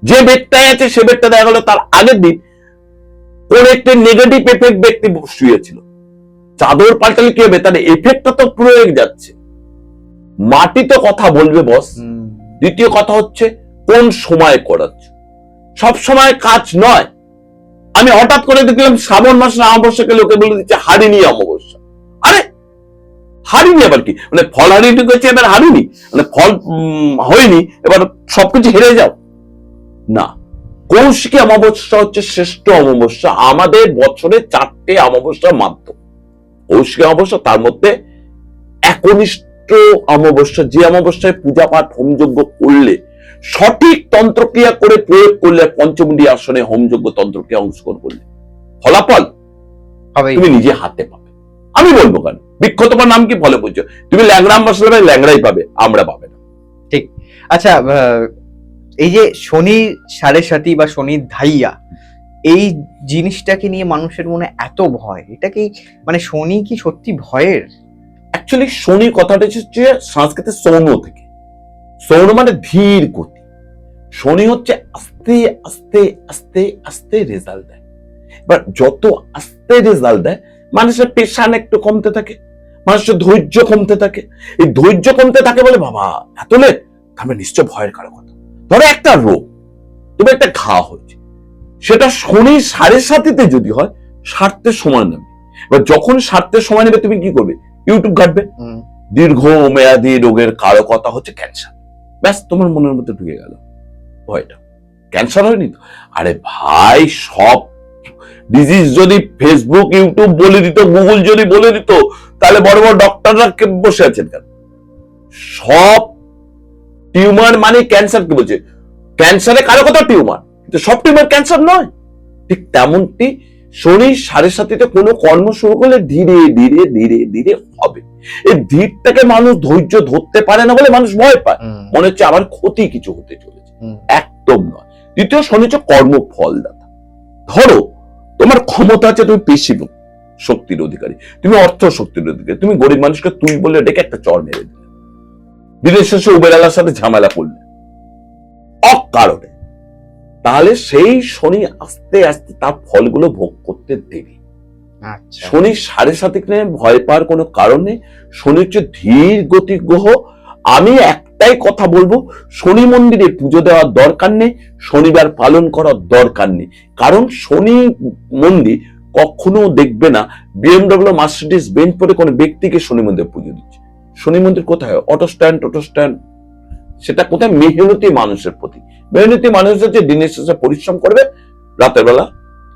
যে বেডটায় আছে সে বেডটা দেখা গেল তার আগের দিন কোন একটি নেগেটিভ এফেক্ট ব্যক্তি শুয়েছিল, চাদর পাল্টালে কি হবে? তার এফেক্টটা তো প্রয়োগ যাচ্ছে। মাটি তো কথা বলবে বস। দ্বিতীয় কথা হচ্ছে কোন সময় করাচ্ছ, সব সময় কাজ নয়। আমি হঠাৎ করে দেখলাম শ্রাবণ মাসের অমাবস্যাকে লোকে বলে দিচ্ছে হারিনি অমাবস্যা। আরে হারিনি আবার কি? মানে ফল হারিয়ে ঢুকেছে এবার হারিনি, মানে ফল হয়নি এবার সবকিছু হেরে যাও না। কৌশিকী অমাবস্যা হচ্ছে শ্রেষ্ঠ অমাবস্যা। আমাদের বছরে 4টে অমাবস্যার মাধ্যম। কৌশিকী অমাবস্যা, তার মধ্যে একনিষ্ঠ অমাবস্যা, যে অমাবস্যায় পূজা পাঠ হোমযজ্ঞ করলে, সঠিক তন্ত্রক্রিয়া করে প্রয়োগ করলে, পঞ্চমুণ্ডী আসনে হোমযজ্ঞ তন্ত্রক্রিয়া অংশগ্রহণ করলে ফলাফল তুমি নিজে হাতে পাবে। আমি বলবো কেন, বৃক্ষ তোমার নাম কি ফলে বুঝছো, তুমি ল্যাংড়া মশলা পাবে, ল্যাংড়াই পাবে, আমরা পাবে না। ঠিক। আচ্ছা, এই যে শনি সাড়ে সাতি বা শনির ধাইয়া, এই জিনিসটাকে নিয়ে মানুষের মনে এত ভয়, এটা কি মানে শনি কি সত্যি ভয়ের? অ্যাকচুয়ালি শনি কথাটা হচ্ছে সংস্কৃতের সৌন থেকে। সৌন মানে ধীর গতি। শনি হচ্ছে আস্তে আস্তে আস্তে আস্তে রেজাল্ট দেয়। এবার যত আস্তে রেজাল্ট দেয়, মানুষের পেশান একটু কমতে থাকে, মানুষের ধৈর্য কমতে থাকে। এই ধৈর্য কমতে থাকে বলে বাবা এত লেট, তাহলে নিশ্চয় ভয়ের কারো কথা। ধরো একটা রোগ, তুমি একটা ঘা হয়েছে, সেটা শনি সাড়ে সাতিতে যদি হয়, সারতে সময় নেবে। এবার যখন সারতে সময় নেবে, তুমি কি করবে? ইউটিউব ঘাটবে। দীর্ঘ মেয়াদী রোগের কারো কথা হচ্ছে ক্যান্সার, ব্যাস তোমার মনের মধ্যে ঢুকে গেল ভয়টা। ক্যান্সার হয়নি তো? আরে ভাই, সব ডিজিজ যদি ফেসবুক ইউটিউব বলে দিত, গুগল যদি বলে দিত, তাহলে বড় বড় ডক্টররা বসে আছেন কেন? সব টিউমার মানে ক্যান্সার কি বলছে? ক্যান্সারে কারো কথা টিউমার, কিন্তু সব টিউমার ক্যান্সার নয়। ঠিক তেমনটি শনি সাড়ে সাতিতে কোনো কর্ম শুরু করলে ধীরে ধীরে ধীরে ধীরে হবে। এই ধীরটাকে মানুষ ধৈর্য ধরতে পারে না বলে মানুষ ভয় পায়, মনে হচ্ছে আমার ক্ষতি কিছু হতে চলেছে। একদম নয়। দ্বিতীয়, শনি হচ্ছে কর্মফলদাতা। ধরো তোমার ক্ষমতা আছে, তুমি পেশি শক্তির অধিকারী, তুমি অর্থ শক্তির অধিকারী, তুমি গরিব মানুষকে তুই বলে ডেকে একটা চর মেরে দিলে, দিনের শেষে উবেরালার সাথে ঝামেলা করলে অকারণে, তাহলে সেই শনি আস্তে আস্তে তার ফলগুলো ভোগ করতে দেবে। শনি সাড়ে সাতিতে ভয় পাওয়ার কোনো কারণ নেই। শনি হচ্ছে ধীর গতি গ্রহ। আমি একটাই কথা বলবো, শনি মন্দিরে পুজো দেওয়ার দরকার নেই, শনিবার পালন করার দরকার নেই। কারণ শনি মন্দির কখনো দেখবে না বিএমডব্লিউ মার্সিডিজ বেঞ্চ পরে কোনো ব্যক্তিকে শনি মন্দিরে পুজো দিচ্ছে। শনি মন্দির কোথায়? Auto stand. সেটা কোথায়? মেহনতি মানুষের প্রতি। মেহনতি মানুষ হচ্ছে দিনের শেষে পরিশ্রম করবে, রাতের বেলা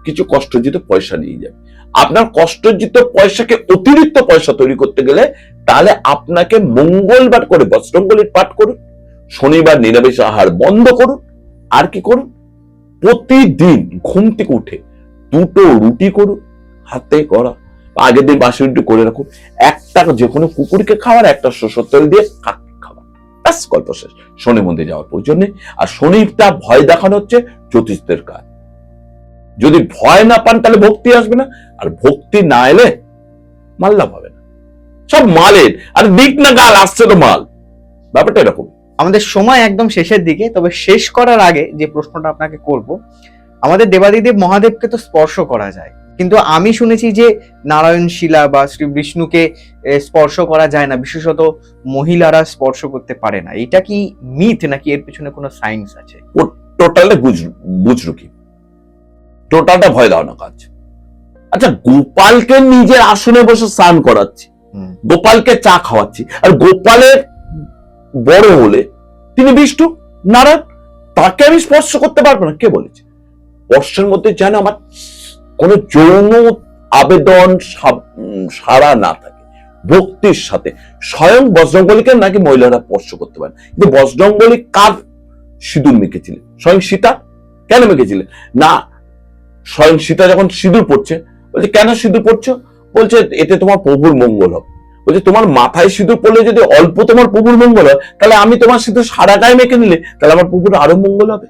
কিছু কষ্টজিত পয়সা নিয়ে যাবে। আপনার কষ্টজিত পয়সাকে অতিরিক্ত পয়সা তৈরি করতে গেলে, তাহলে আপনাকে মঙ্গলবার করে বজরঙ্গলীর পাঠ করুন, শনিবার নিরামিষ আহার বন্ধ করুন। আর কি করুন? প্রতিদিন ঘুম থেকে উঠে 2টো রুটি করুন, হাতে করা, আগের দিন বাসি রুটি করে রাখুন, একটা যে কোনো কুকুরকে খাওয়ার, একটা সরষের তেল দিয়ে কাককে খাওয়ার, ব্যাস গল্প শেষ। শনি মন্দিরে যাওয়ার প্রয়োজন নেই। আর শনিটা ভয় দেখানো হচ্ছে জ্যোতিষদের কাজ। যদি ভয় না পান তাহলে ভক্তি আসবে না, আর ভক্তি না এলে মাল্লা পাবে না। সব মালের, আর দিক না গাল আসছে তো মাল, ব্যাপারটা এরকম। আমাদের সময় একদম শেষের দিকে, তবে শেষ করার আগে যে প্রশ্নটা আপনাকে করব, আমাদের দেবাদিদেব মহাদেবকে তো স্পর্শ করা যায়, কিন্তু আমি শুনেছি যে নারায়ণ শিলা বা শ্রী বিষ্ণুকে স্পর্শ করা যায় না, বিশেষত মহিলারা স্পর্শ করতে পারে না। এটা কি মিথ নাকি এর পিছনে কোনো সায়েন্স আছে? টোটালটা বুঝলো কি? টোটালটা ভয় দাও না কাজ। আচ্ছা, গোপালকে নিজের আসনে বসে স্নান করাচ্ছি, গোপালকে চা খাওয়াচ্ছি, আর গোপালের বড় হলে তিনি বিষ্ণু নারায়ণ, তাকে আমি স্পর্শ করতে পারবো না? কে বলেছে? স্পর্শের মধ্যে যেন আমার কোন যৌন আবেদন সারা না থাকে, ভক্তির সাথে। স্বয়ং বজরঙ্গলীকে নাকি মহিলারা স্পর্শ করতে পারে, কিন্তু বজরঙ্গলী কার সিঁদুর মেখেছিলেন? স্বয়ং সীতা। কেন মেখেছিলেন? না, স্বয়ং সীতা যখন সিঁদুর পড়ছে, বলছে কেন সিঁদুর পড়ছো? বলছে এতে তোমার প্রভুর মঙ্গল হবে। বলছে তোমার মাথায় সিঁদুর পড়লে যদি অল্প তোমার প্রভুর মঙ্গল হয়, তাহলে আমি তোমার সিঁদুর সারা গায়ে মেখে নিলে তাহলে আমার প্রভুর আরো মঙ্গল হবে।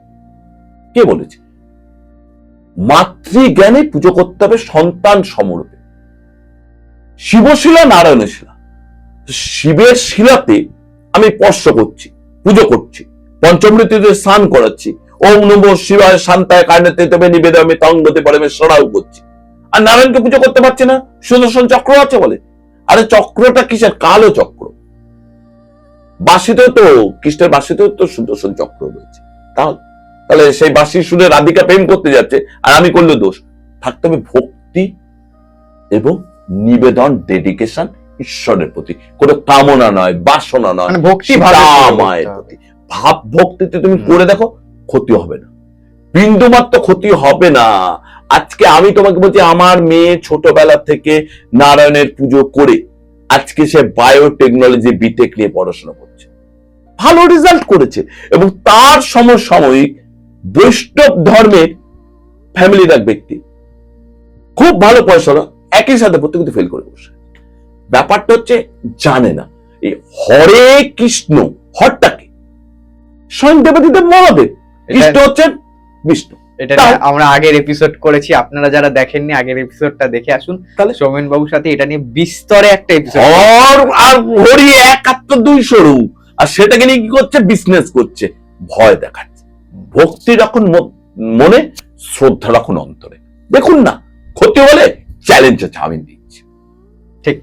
কে বলেছে? মাতৃজ্ঞানে পুজো করতে হবে সন্তান সমরূপে। শিবশিলা নারায়ণের শিলা, শিবের শিলাতে আমি স্পর্শ করছি, পুজো করছি, পঞ্চমৃত্যুতে স্নান করাচ্ছি, ওম নমঃ শিবায় শান্তায় কার্ণেতে তবে নিবেদনে তঙ্গতে পরমেশ্বরাও করছি। আর নারায়ণকে পুজো করতে পারছে না, সুদর্শন চক্র আছে বলে। আরে চক্রটা কিসের? কালো চক্র। বাঁশিতেও তো, কৃষ্ণের বাঁশিতেও তো সুদর্শন চক্র রয়েছে। তাহলে সেই বাঁশির সুরে রাধিকা প্রেম করতে যাচ্ছে, আর আমি করলে দোষ? থাকতে হবে ভক্তি এবং নিবেদন, ডেডিকেশন ঈশ্বরের প্রতি, কোনো কামনা নয়, বাসনা নয়, ভক্তি মায়ের প্রতি। ভাব ভক্তিতে তুমি করে দেখো, ক্ষতি হবে না, বিন্দুমাত্র ক্ষতি হবে না। আজকে আমি তোমাকে বলছি, আমার মেয়ে ছোটবেলা থেকে নারায়ণের পুজো করে আজকে সে বায়োটেকনোলজি বিটেক নিয়ে পড়াশোনা করছে, ভালো রেজাল্ট করেছে, এবং তার সমসাময়িক বৈষ্ণব ধর্মের ফ্যামিলির এক ব্যক্তি, খুব ভালো পয়সা, একই সাথে প্রত্যেকে ফেল করে বসে। ব্যাপারটা হচ্ছে জানে না এই হরে কৃষ্ণ, হরটাকে স্বয়ং দেবাদিদেব মহাদেব, কৃষ্ণ হচ্ছেন বিষ্ণু। এটা নিয়ে আমরা আগের এপিসোড করেছি, আপনারা যারা দেখেননি আগের এপিসোডটা দেখে আসুন, তাহলে সৌমেন বাবুর সাথে এটা নিয়ে বিস্তরে একটা এপিসোড। আর হরি এক আত্মা দুই স্বরূপ, আর সেটাকে নিয়ে কি করছে, বিজনেস করছে, ভয় দেখাচ্ছে। ভক্তি রাখুন মনে, শ্রদ্ধা রাখুন অন্তরে। দেখুন না, ক্ষতি হলে চ্যালেঞ্জ আছে, আমি দিচ্ছি। ঠিক,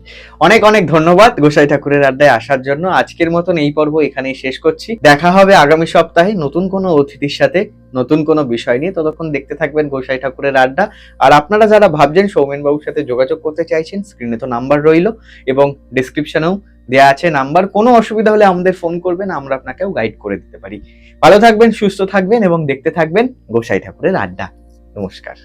অনেক অনেক ধন্যবাদ গোসাই ঠাকুরের আড্ডায় আসার জন্য। আজকের মতন এই পর্ব এখানেই শেষ করছি। দেখা হবে আগামী সপ্তাহে নতুন কোনো অতিথির সাথে, নতুন কোনো বিষয় নিয়ে। ততক্ষণ দেখতে থাকবেন গোসাই ঠাকুরের আড্ডা। আর আপনারা যারা ভাবছেন সৌমেন বাবুর সাথে যোগাযোগ করতে চাইছেন, স্ক্রিনে তো নাম্বার রইলো এবং ডিসক্রিপশনেও দেওয়া আছে নাম্বার। কোনো অসুবিধা হলে আমাদের ফোন করবেন, আমরা আপনাকেও গাইড করে দিতে পারি। ভালো থাকবেন, সুস্থ থাকবেন এবং দেখতে থাকবেন গোসাই ঠাকুরের আড্ডা। নমস্কার।